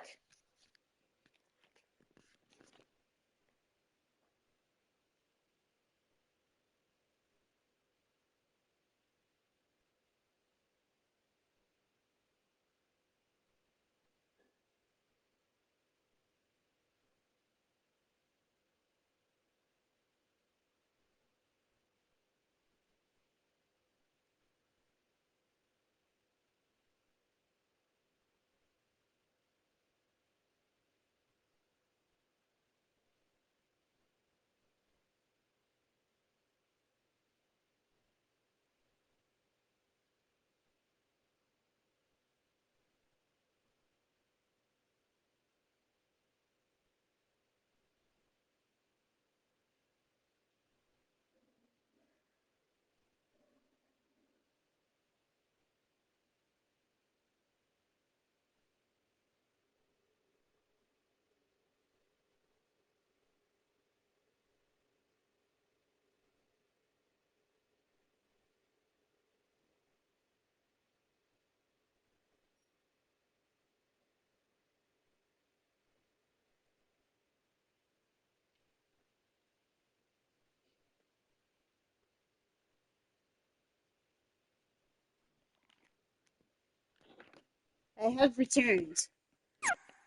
I have returned.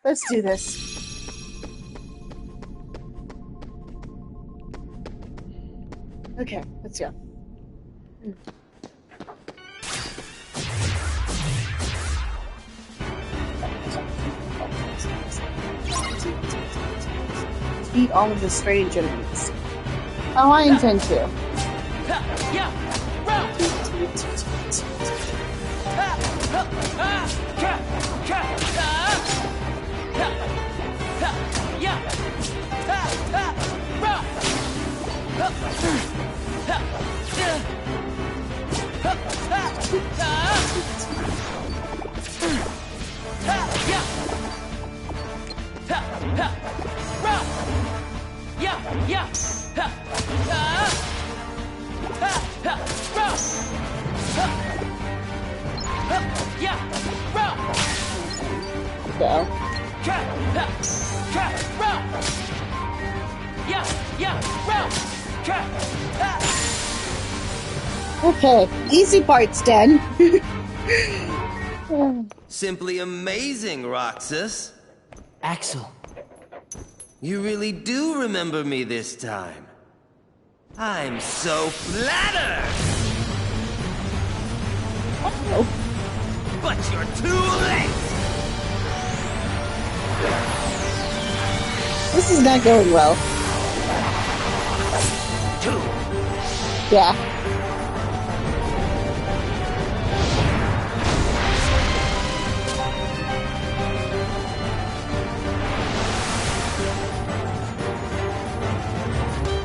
Let's do this. Okay, let's go. Beat all of the strange enemies. Oh, I intend to. Go. Okay, easy part's done. Simply amazing, Roxas. Axel. You really do remember me this time. I'm so flattered! Uh-oh. But you're too late! This is not going well. Yeah.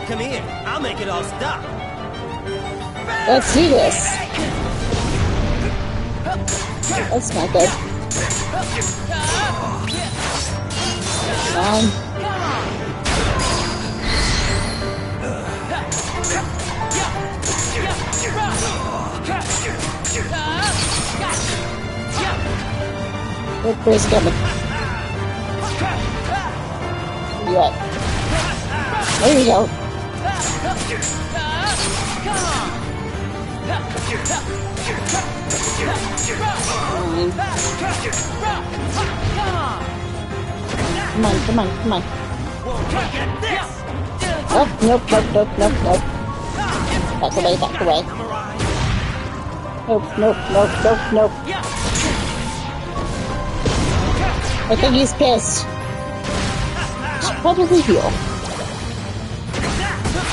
Come here, I'll make it all stop. Let's do this. That's not good. Come on. Look, where's it coming? Yeah. There you go. Come on, come on, come on. Oh, nope, nope, nope, nope, nope. Back away, back away. Nope, nope, nope, nope, nope. I think he's pissed. Should probably heal.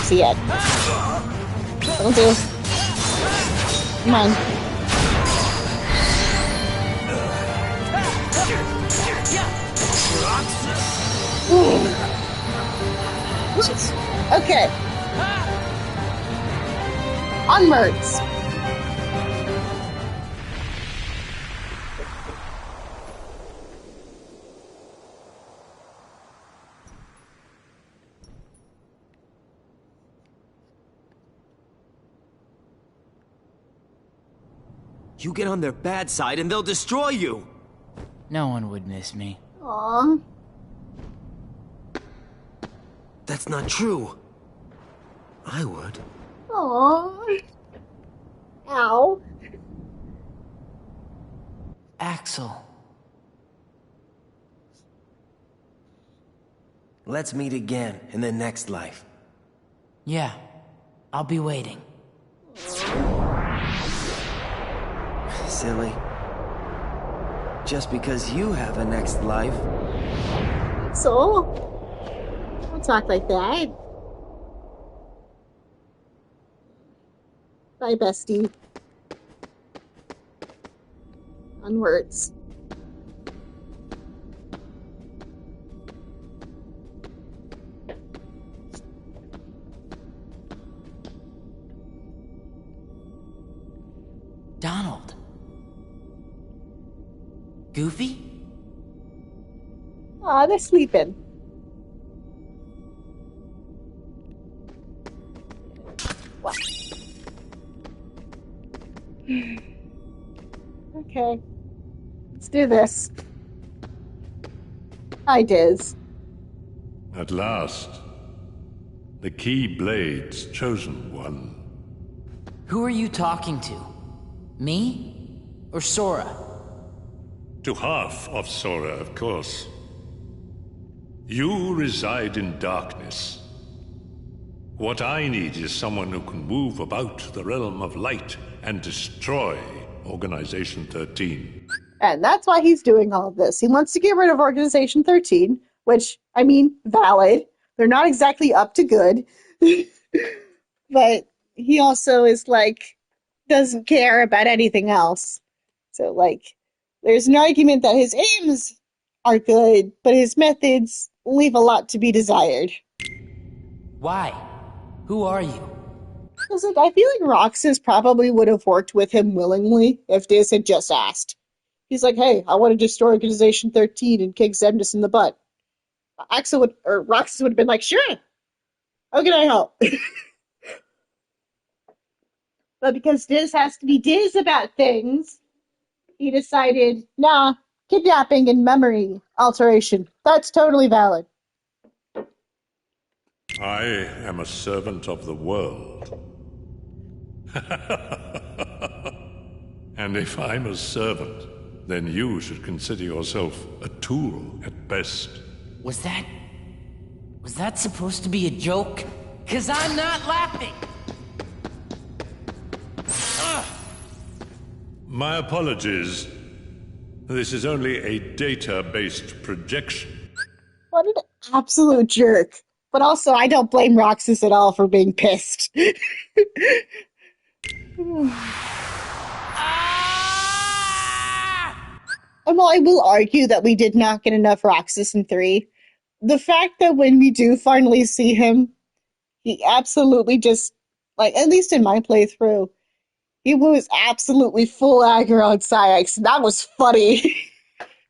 See ya. That'll do. Come on. Okay. Onwards. You get on their bad side and they'll destroy you! No one would miss me. Aww. That's not true. I would. Aww. Ow. Axel. Let's meet again in the next life. Yeah, I'll be waiting. Silly. Just because you have a next life. So? Don't talk like that. Bye, bestie. Onwards. Donald. Goofy? Aw, they're sleeping. Wow. Okay. Let's do this. Hi, Diz. At last, the Keyblades chosen one. Who are you talking to? Me? Or Sora? To half of Sora, of course. You reside in darkness. What I need is someone who can move about the realm of light and destroy Organization 13. And that's why he's doing all of this. He wants to get rid of Organization 13, which, I mean, valid. They're not exactly up to good. But he also is like, doesn't care about anything else. So, like, there's an argument that his aims are good, but his methods leave a lot to be desired. Why? Who are you? Because, like, I feel like Roxas probably would have worked with him willingly if Diz had just asked. He's like, hey, I want to destroy Organization 13 and kick Xemnas in the butt. Roxas would have been like, sure. How can I help? But because Diz has to be Diz about things, he decided, nah, kidnapping and memory alteration. That's totally valid. I am a servant of the world. And if I'm a servant, then you should consider yourself a tool at best. Was that supposed to be a joke? 'Cause I'm not laughing! My apologies. This is only a data-based projection. What an absolute jerk. But also, I don't blame Roxas at all for being pissed. And while I will argue that we did not get enough Roxas in 3, the fact that when we do finally see him, he absolutely just, like, at least in my playthrough, he was absolutely full aggro on Saïx, and that was funny.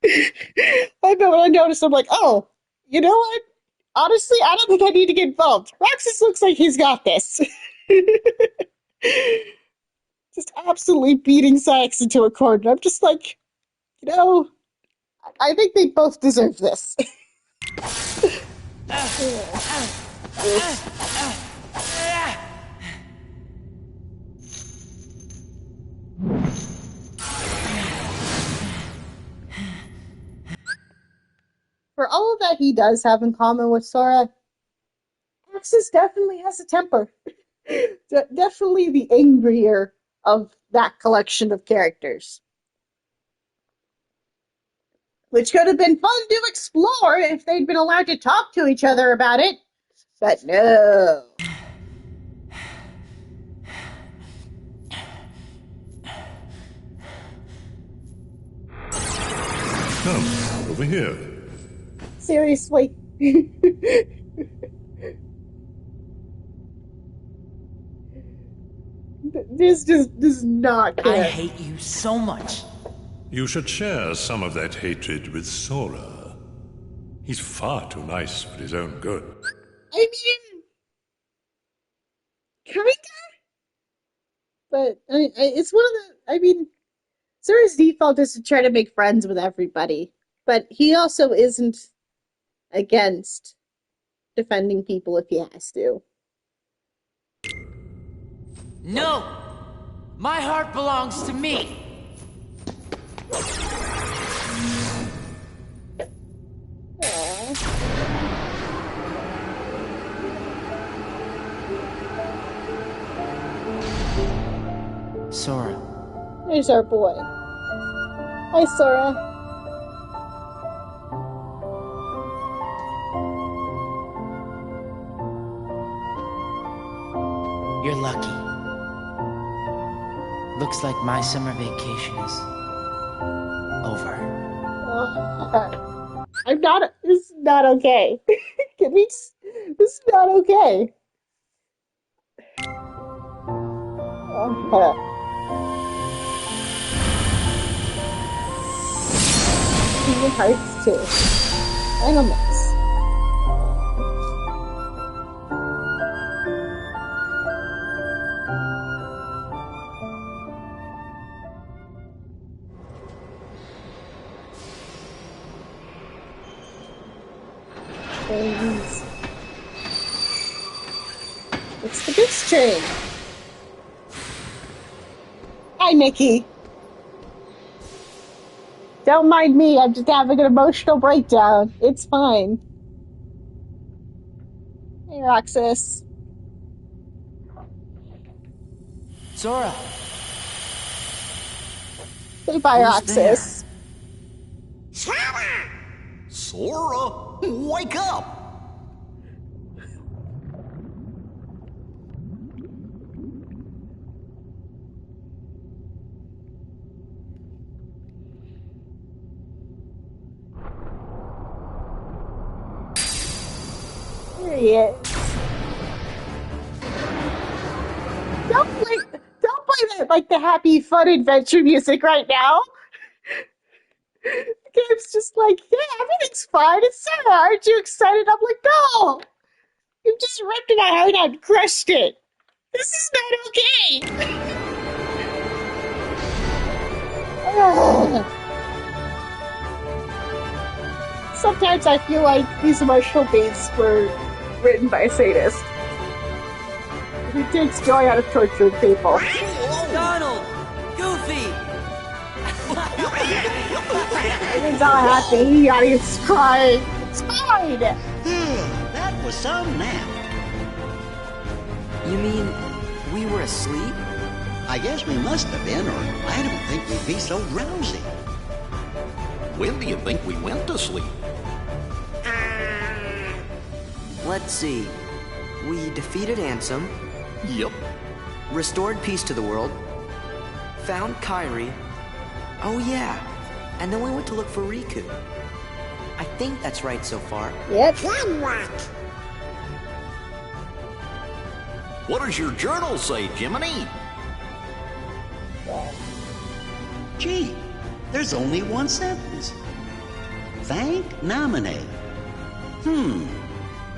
I bet when I noticed, I'm like, oh, you know what? Honestly, I don't think I need to get involved. Roxas looks like he's got this. Just absolutely beating Saïx into a corner. I'm just like, you know, I think they both deserve this. For all of that he does have in common with Sora, Roxas definitely has a temper. Definitely the angrier of that collection of characters. Which could have been fun to explore if they'd been allowed to talk to each other about it. But no. Come, over here. Seriously. This just does not care. I hate you so much. You should share some of that hatred with Sora. He's far too nice for his own good. I mean, kinda. But it's one of the. I mean, Sora's default is to try to make friends with everybody, but he also isn't against defending people if he has to. No! My heart belongs to me! Sora. There's our boy. Hi, Sora. You're lucky. Looks like my summer vacation is over. I'm not. This is not okay. Can we? This is not okay. Even Hearts too. And a mix. Trains. It's the Goose Train. Hi, Mickey. Don't mind me, I'm just having an emotional breakdown. It's fine. Hey, Roxas. Sora. Say bye, Roxas. Sora, wake up! There he is. Don't play that like the happy fun adventure music right now. The game's just like, yeah, everything's fine. It's Sarah. Aren't you excited? I'm like, no. You just ripped my heart out and crushed it. This is not okay. Sometimes I feel like these emotional beats were written by a sadist. He takes joy out of torturing people. Donald! Goofy! He's all happy, the audience crying. It's fine! That was some nap. You mean we were asleep? I guess we must have been, or I don't think we'd be so drowsy. When do you think we went to sleep? Let's see. We defeated Ansem. Yep. Restored peace to the world. Found Kairi. Oh yeah. And then we went to look for Riku. I think that's right so far. Yep. Then what? What does your journal say, Jiminy? Gee, there's only one sentence. Thank Naminé.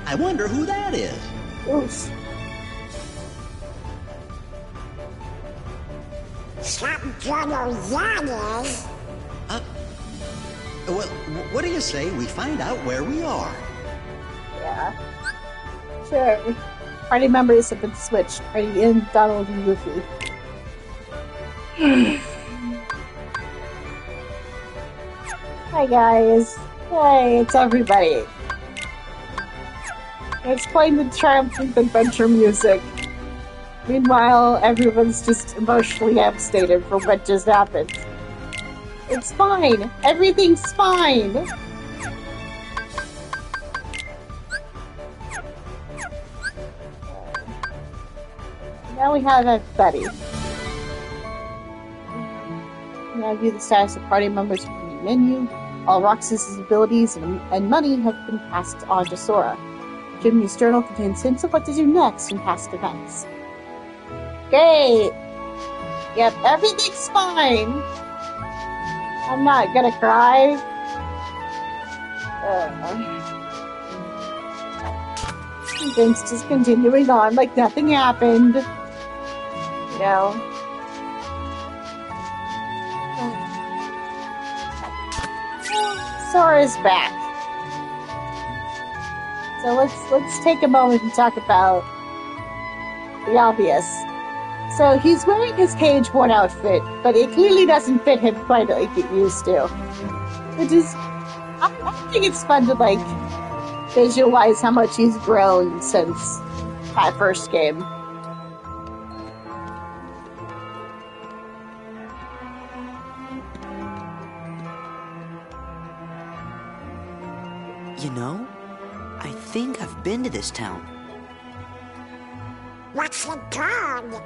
I wonder who that is. Oof. Well, what do you say we find out where we are? Yeah. Sure. Party members have been switched. Party in Donald and Goofy. Hi guys. Hey, it's everybody. It's playing the triumphant adventure music. Meanwhile, everyone's just emotionally devastated for what just happened. It's fine. Everything's fine. Now we have everybody. Now view the status of party members from the menu. All Roxas' abilities and money have been passed on to Sora. Jimmy's journal contains hints of what to do next in past events. Great! Yep, everything's fine. I'm not gonna cry. Things just continuing on like nothing happened. You know. Sora's back. So let's take a moment and talk about the obvious. So he's wearing his Cage 1 outfit, but it clearly doesn't fit him quite like it used to. Which is, I think it's fun to like visualize how much he's grown since that first game. You know, I think I've been to this town. What's it called?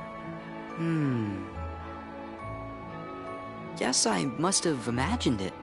Guess I must have imagined it.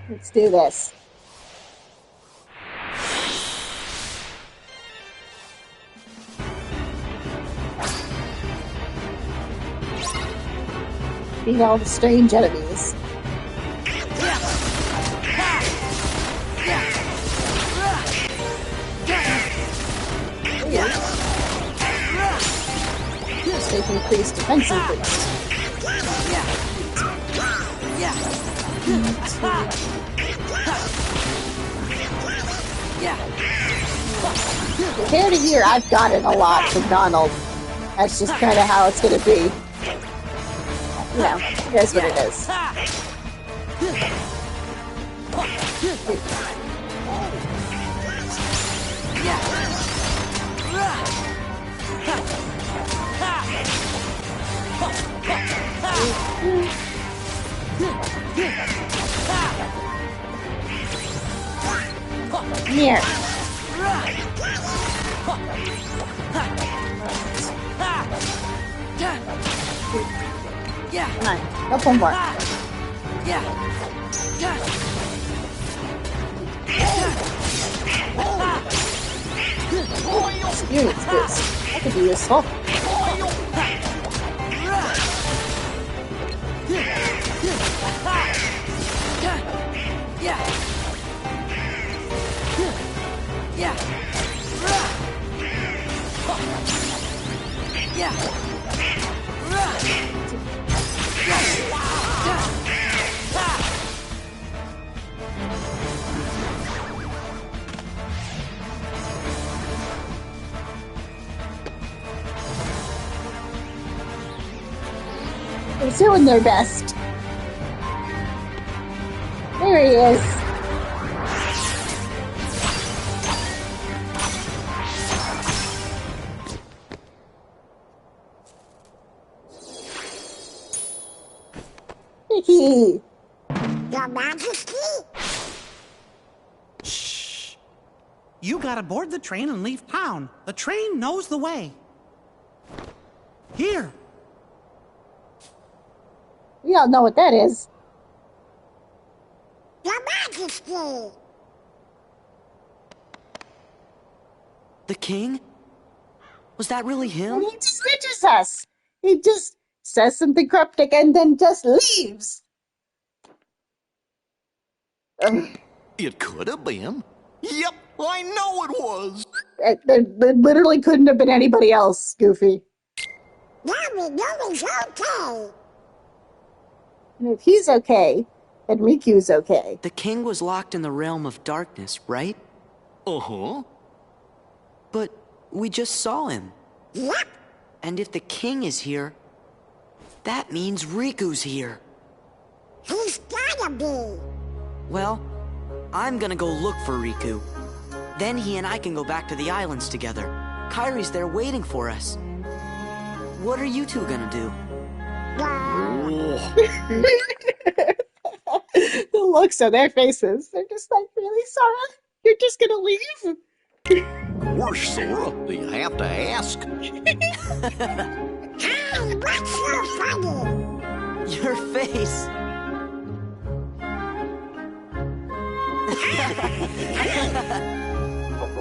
Let's do this. Beat all the strange enemies. Take increased defensive boost. Compared to here, I've gotten a lot from Donald. That's just kind of how it's going to be. You know, here's what it is. Here. Come on, couple more. Experience boost. That could be useful. They're doing their best. There he is. Your Majesty? Shh. You gotta board the train and leave town. The train knows the way. Here. We all know what that is. Your Majesty! The king? Was that really him? He just ditches us. He just says something cryptic and then just leaves. It could have been. Yep, I know it was. There literally couldn't have been anybody else, Goofy. Now we know he's okay. And if he's okay, then Riku's okay. The king was locked in the realm of darkness, right? Uh-huh. But we just saw him. Yep. And if the king is here, that means Riku's here. He's gotta be. Well, I'm gonna go look for Riku. Then he and I can go back to the islands together. Kairi's there waiting for us. What are you two gonna do? The looks on their faces. They're just like, really, Sora? You're just gonna leave? Of course, Sora. You have to ask. Hey, what's so funny? Your face.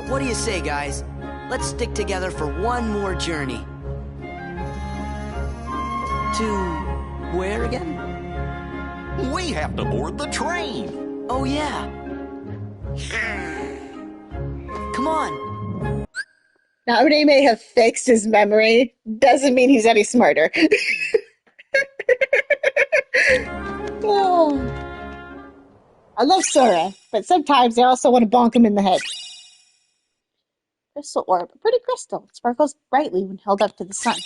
What do you say, guys? Let's stick together for one more journey. To where again? We have to board the train. Oh, yeah. Come on. Naruto may have fixed his memory. Doesn't mean he's any smarter. Oh. I love Sora, but sometimes I also want to bonk him in the head. Crystal orb, a pretty crystal. It sparkles brightly when held up to the sun.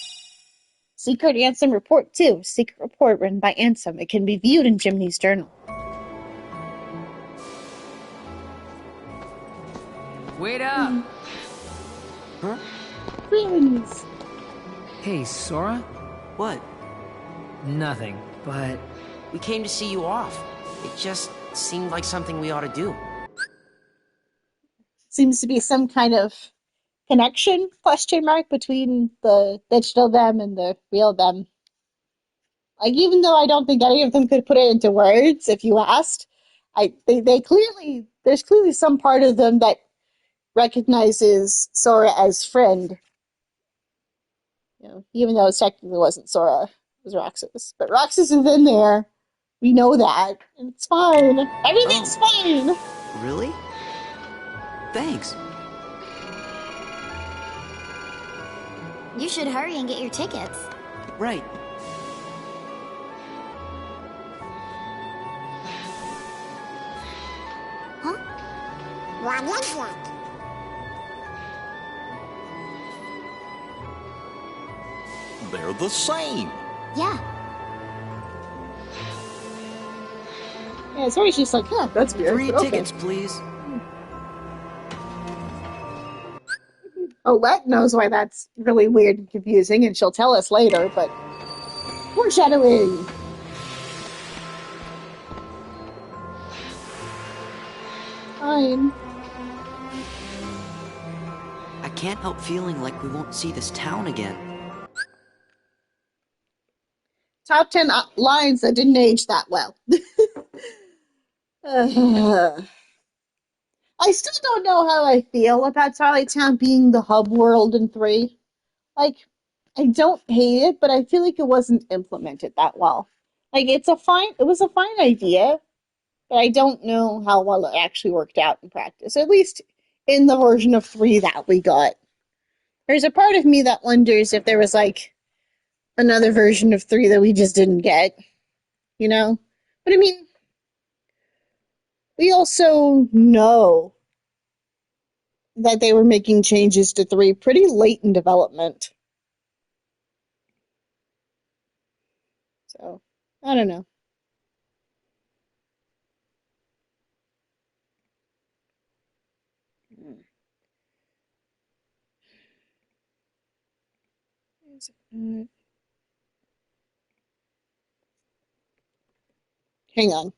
Secret Ansem Report 2. Secret report written by Ansem. It can be viewed in Jiminy's journal. Wait up! Huh? Friends! Hey, Sora? What? Nothing, but... We came to see you off. It just seemed like something we ought to do. Seems to be some kind of connection, question mark, between the digital them and the real them. Like, even though I don't think any of them could put it into words if you asked, They clearly, there's clearly some part of them that recognizes Sora as friend. You know, even though it technically wasn't Sora, it was Roxas. But Roxas is in there. We know that. And it's fine. Everything's fine. Really? Thanks. You should hurry and get your tickets. Right. They're the same. Yeah. Yeah, Sora's just like, huh, that's weird. 3 but okay. tickets, please. Olette knows why that's really weird and confusing, and she'll tell us later, but foreshadowing. Fine. I can't help feeling like we won't see this town again. Top 10 lines that didn't age that well. I still don't know how I feel about Twilight Town being the hub world in 3. Like, I don't hate it, but I feel like it wasn't implemented that well. Like, it was a fine idea, but I don't know how well it actually worked out in practice, at least in the version of 3 that we got. There's a part of me that wonders if there was, like, another version of 3 that we just didn't get, you know? But I mean, we also know that they were making changes to 3 pretty late in development. So, I don't know. Hang on.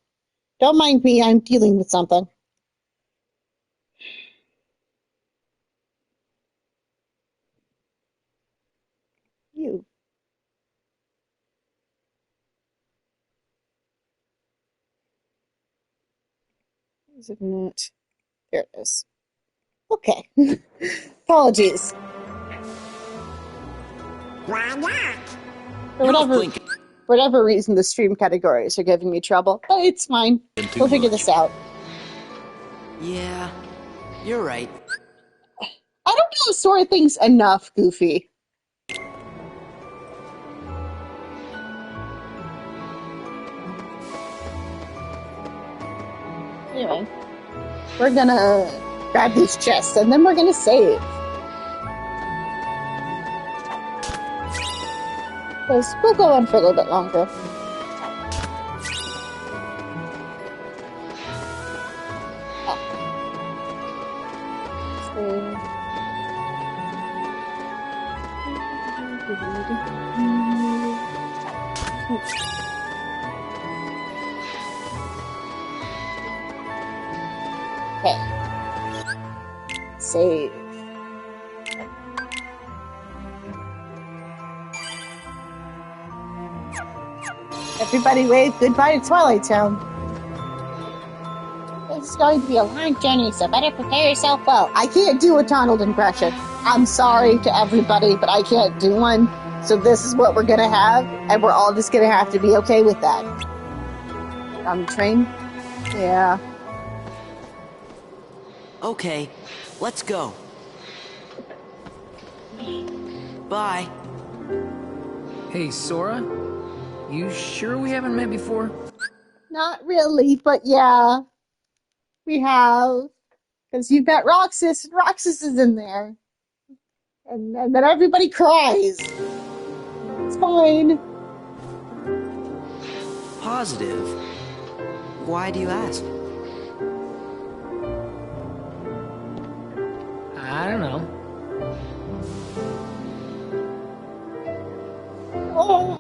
Don't mind me, I'm dealing with something. You. Is it not? There it is. Okay. Apologies. For whatever reason, the stream categories are giving me trouble, but it's fine. We'll figure this out. Yeah, you're right. I don't know if Sora thinks enough, Goofy. Anyway, we're gonna grab these chests and then we're gonna save. Because we'll go on for a little bit longer. Okay. Save. Everybody wave goodbye to Twilight Town. This is going to be a long journey, so better prepare yourself well. I can't do a Donald impression. I'm sorry to everybody, but I can't do one. So this is what we're gonna have, and we're all just gonna have to be okay with that. On the train? Yeah. Okay, let's go. Bye. Hey, Sora? You sure we haven't met before? Not really, but yeah. We have. Because you've got Roxas, and Roxas is in there. And then everybody cries. It's fine. Positive? Why do you ask? I don't know. Oh,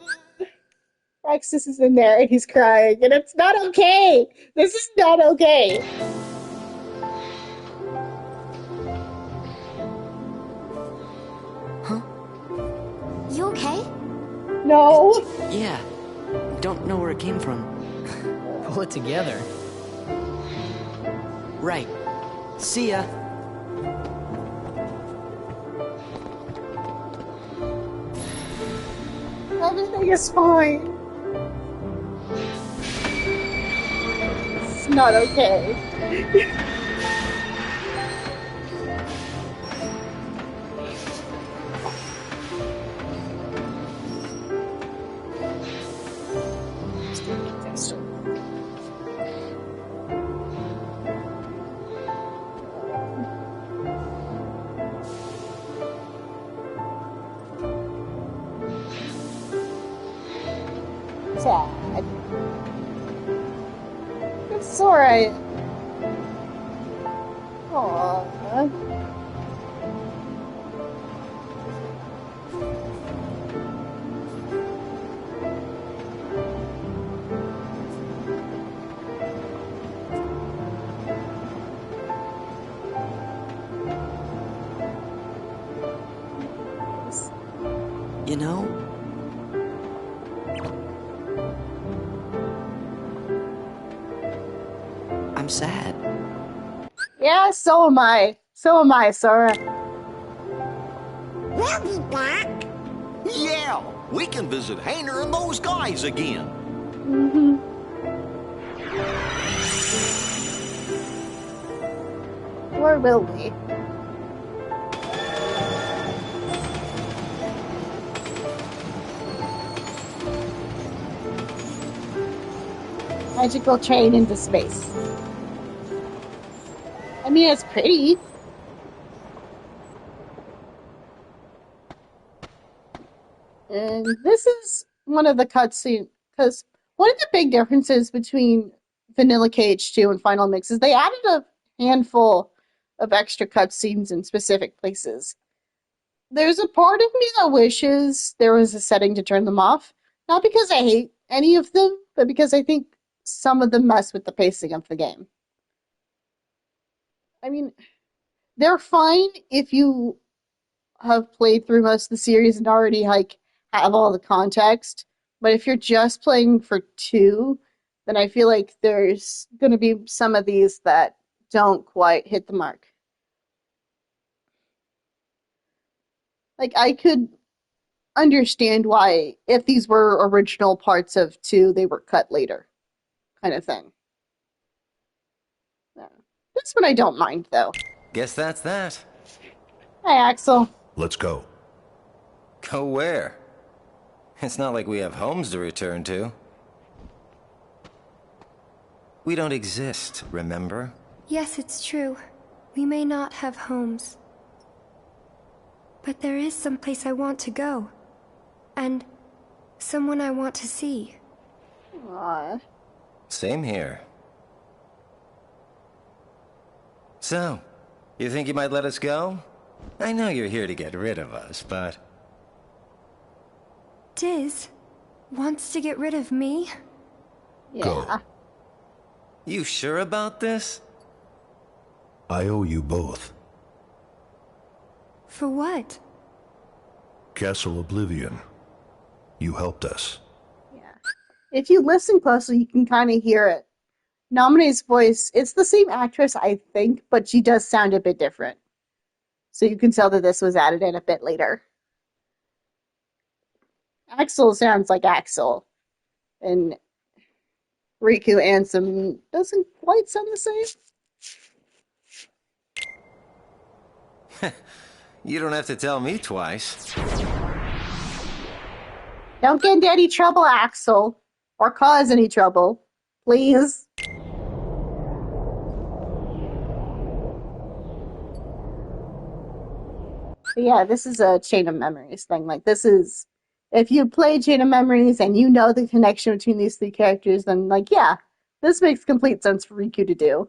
Roxas is in there and he's crying, and it's not okay. This is not okay. Huh? You okay? No. Yeah. Don't know where it came from. Pull it together. Right. See ya. Everything is fine. It's not okay. Sad. It's alright. Aww. You know, I'm sad. Yeah, so am I. So am I, Sora. We'll be back. Yeah, we can visit Hayner and those guys again. Mm-hmm. Or will we? Magical train into space. I mean, it's pretty. And this is one of the cutscenes, because one of the big differences between Vanilla KH2 and Final Mix is they added a handful of extra cutscenes in specific places. There's a part of me that wishes there was a setting to turn them off. Not because I hate any of them, but because I think some of them mess with the pacing of the game. I mean, they're fine if you have played through most of the series and already have all the context. But if you're just playing for 2, then I feel like there's going to be some of these that don't quite hit the mark. Like, I could understand why, if these were original parts of 2, they were cut later, kind of thing. This one I don't mind, though. Guess that's that. Hi, Axel. Let's go. Go where? It's not like we have homes to return to. We don't exist, remember? Yes, it's true. We may not have homes. But there is some place I want to go. And someone I want to see. Aww. Same here. So, you think you might let us go? I know you're here to get rid of us, but... Diz wants to get rid of me? Yeah. Go. You sure about this? I owe you both. For what? Castle Oblivion. You helped us. Yeah. If you listen closely, you can kind of hear it. Nomine's voice, it's the same actress, I think, but she does sound a bit different. So you can tell that this was added in a bit later. Axel sounds like Axel. And Riku Ansem doesn't quite sound the same. You don't have to tell me twice. Don't get into any trouble, Axel. Or cause any trouble. Please. But yeah, this is a Chain of Memories thing. Like, this is... If you play Chain of Memories and you know the connection between these 3 characters, then, like, yeah, this makes complete sense for Riku to do.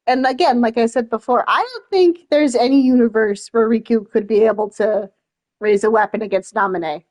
And again, like I said before, I don't think there's any universe where Riku could be able to raise a weapon against Naminé.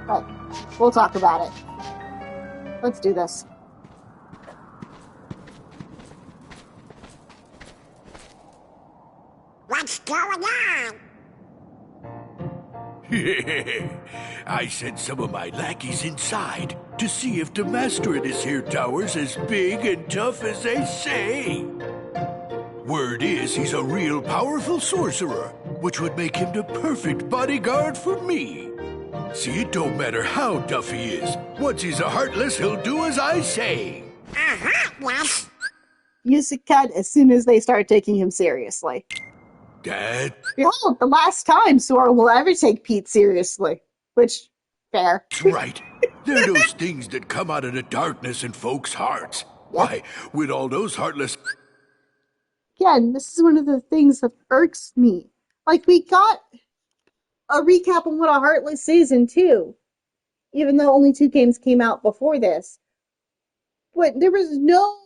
But we'll talk about it. Let's do this. What's going on? I sent some of my lackeys inside to see if the master in this here tower's as big and tough as they say. Word is he's a real powerful sorcerer, which would make him the perfect bodyguard for me. See, it don't matter how tough he is. Once he's a Heartless, he'll do as I say. Yes. Music cut as soon as they start taking him seriously. Dad? Behold, the last time Sora will ever take Pete seriously. Which, fair. That's right. They're those things that come out of the darkness in folks' hearts. Why, with all those Heartless... Again, this is one of the things that irks me. Like, we got a recap on what a Heartless is in 2. Even though only 2 games came out before this. But there was no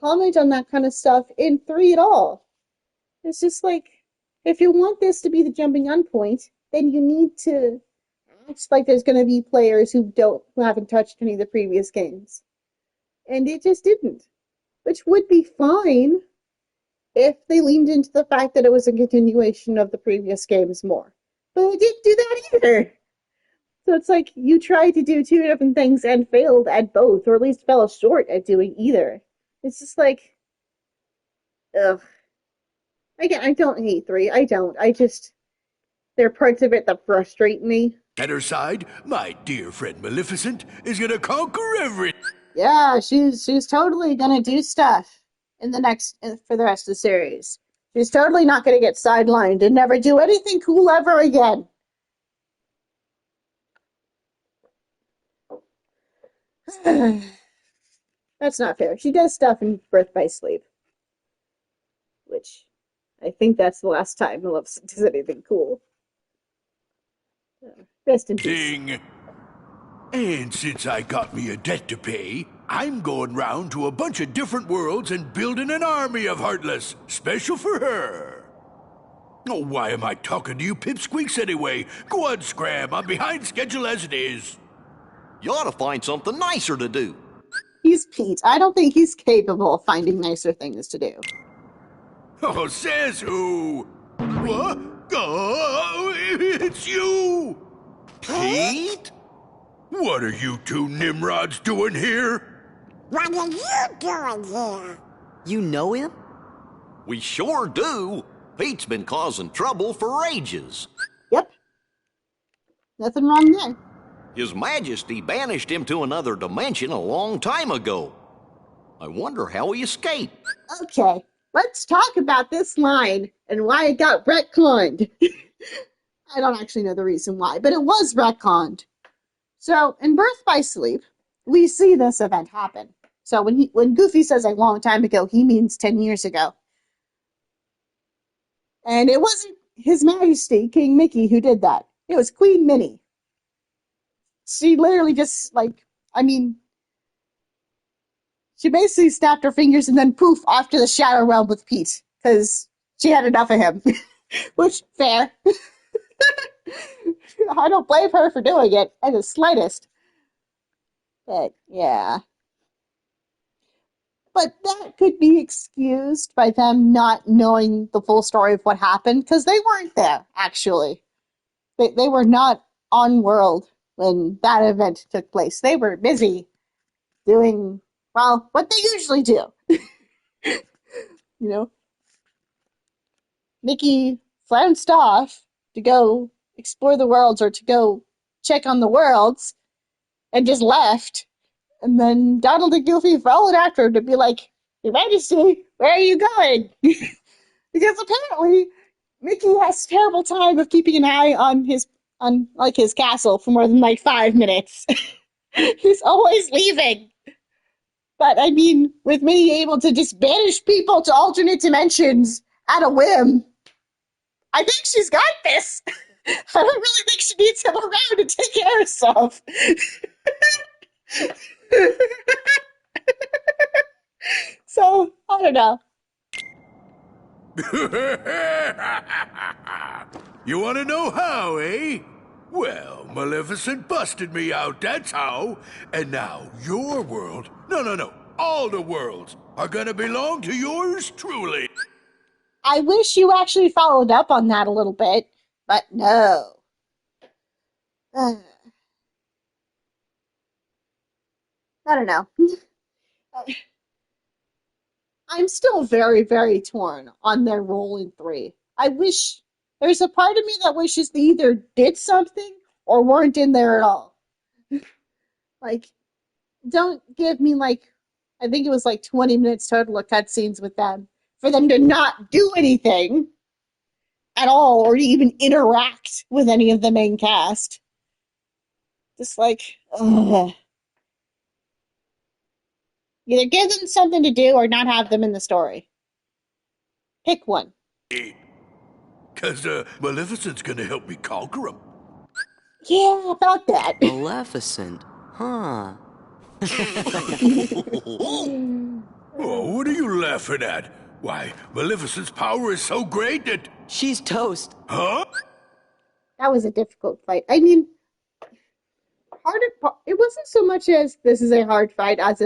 comment on that kind of stuff in 3 at all. It's just like, if you want this to be the jumping on point, then you need to act like there's going to be players who haven't touched any of the previous games. And it just didn't. Which would be fine if they leaned into the fact that it was a continuation of the previous games more. But it didn't do that either. So it's like, you tried to do 2 different things and failed at both, or at least fell short at doing either. It's just like, ugh. Again, I don't hate 3. I don't. There are parts of it that frustrate me. At her side, my dear friend Maleficent is gonna conquer everything. Yeah, she's totally gonna do stuff for the rest of the series. She's totally not gonna get sidelined and never do anything cool ever again. That's not fair. She does stuff in Birth by Sleep. Which, I think that's the last time Maleficent does anything cool. Rest in peace. Ding! And since I got me a debt to pay, I'm going round to a bunch of different worlds and building an army of Heartless, special for her. Oh, why am I talking to you pipsqueaks anyway? Go on, Scram, I'm behind schedule as it is. You ought to find something nicer to do. He's Pete. I don't think he's capable of finding nicer things to do. Oh, says who? What? Oh, it's you! Pete? What are you 2 Nimrods doing here? What are you doing here? You know him? We sure do. Pete's been causing trouble for ages. Yep. Nothing wrong there. His Majesty banished him to another dimension a long time ago. I wonder how he escaped. Okay, let's talk about this line and why it got retconned. I don't actually know the reason why, but it was retconned. So, in Birth by Sleep, we see this event happen. So when Goofy says a long time ago, he means 10 years ago. And it wasn't His Majesty, King Mickey, who did that. It was Queen Minnie. She literally just, she basically snapped her fingers and then poof, off to the Shadow Realm with Pete. Because she had enough of him. Which, fair. I don't blame her for doing it, at the slightest. But, yeah. But that could be excused by them not knowing the full story of what happened, because they weren't there, actually. They were not on world when that event took place. They were busy doing, well, what they usually do. Mickey flounced off to go explore the worlds or to go check on the worlds and just left. And then Donald and Goofy followed after him to be like, Your Majesty, where are you going? Because apparently Mickey has a terrible time of keeping an eye on his castle for more than 5 minutes. He's always leaving. But with me able to just banish people to alternate dimensions at a whim, I think she's got this. I don't really think she needs him around to take care of herself. So, I don't know. You want to know how, eh? Well, Maleficent busted me out, that's how. And now your world, no, all the worlds are gonna belong to yours truly. I wish you actually followed up on that a little bit, but no. I don't know. I'm still very, very torn on their role in 3. I wish there's a part of me that wishes they either did something or weren't in there at all. Like, don't give me I think it was 20 minutes total of cutscenes with them for them to not do anything at all or to even interact with any of the main cast. Just ugh. Either give them something to do or not have them in the story. Pick one. Because Maleficent's gonna help me conquer him. Yeah, about that. Maleficent, huh? Oh, what are you laughing at? Why, Maleficent's power is so great that... She's toast. Huh? That was a difficult fight. I mean, it wasn't so much as this is a hard fight as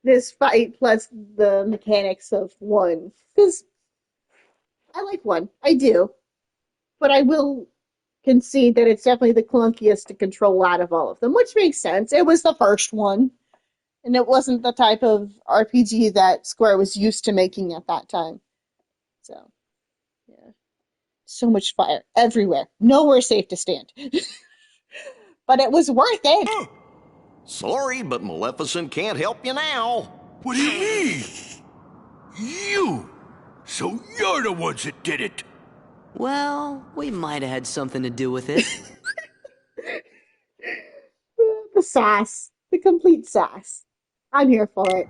this fight plus the mechanics of 1. Because I like 1. I do. But I will concede that it's definitely the clunkiest to control out of all of them, which makes sense. It was the first one. And it wasn't the type of RPG that Square was used to making at that time. So, yeah. So much fire everywhere. Nowhere safe to stand. But it was worth it. Sorry, but Maleficent can't help you now. What do you mean? You! So you're the ones that did it. Well, we might have had something to do with it. The sass. The complete sass. I'm here for it.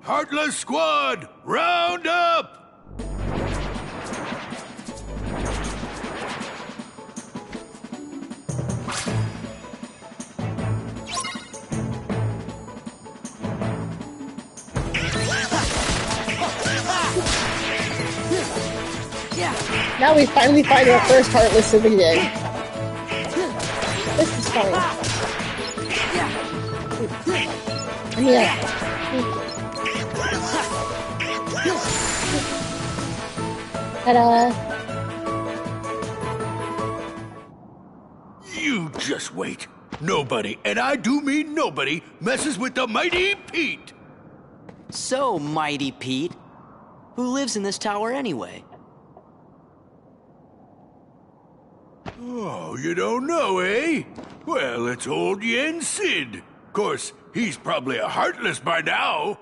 Heartless Squad, round up! Now we finally find our first Heartless of the game. This is fun. Yeah. Ta-da. You just wait. Nobody, and I do mean nobody, messes with the Mighty Pete. So, Mighty Pete, who lives in this tower anyway? Oh, you don't know, eh? Well, it's old Yen Sid. Of course, he's probably a Heartless by now.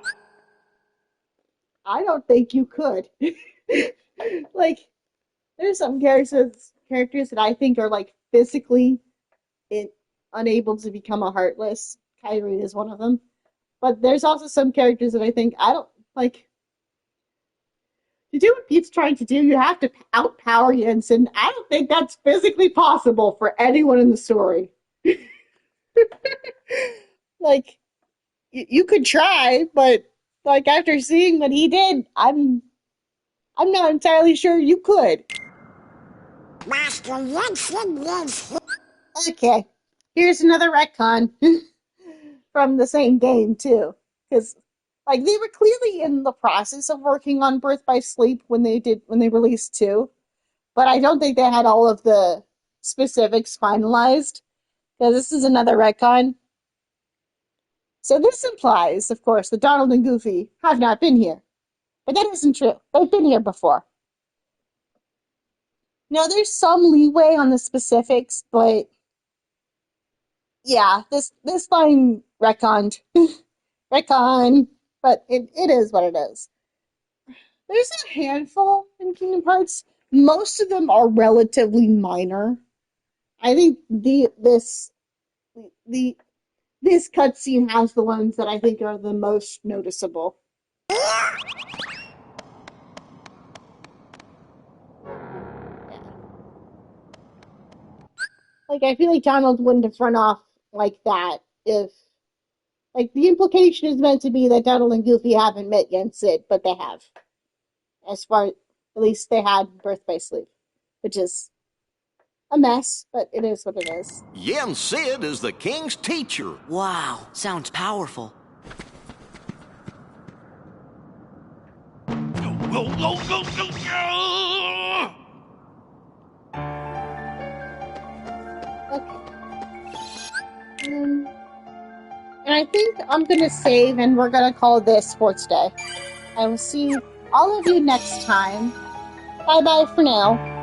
I don't think you could. There's some characters that I think are physically unable to become a Heartless. Kyrie is one of them. But there's also some characters that I think I don't like. To do what Pete's trying to do, you have to outpower Jensen. I don't think that's physically possible for anyone in the story. You could try, but after seeing what he did, I'm not entirely sure you could. Master Jensen lives here. Okay, here's another retcon from the same game too, because they were clearly in the process of working on Birth by Sleep when they released 2, but I don't think they had all of the specifics finalized, because this is another retcon. So this implies, of course, that Donald and Goofy have not been here, but that isn't true. They've been here before. Now, there's some leeway on the specifics, but yeah, this line retconned. Retcon. But it is what it is. There's a handful in Kingdom Hearts. Most of them are relatively minor. I think this cutscene has the ones that I think are the most noticeable. Yeah. I feel like Donald wouldn't have run off like that if... the implication is meant to be that Donald and Goofy haven't met Yen Sid, but they have. At least they had Birth by Sleep. which is a mess, but it is what it is. Yen Sid is the king's teacher. Wow, sounds powerful. And I think I'm going to save, and we're going to call this Sports Day. I will see all of you next time. Bye-bye for now.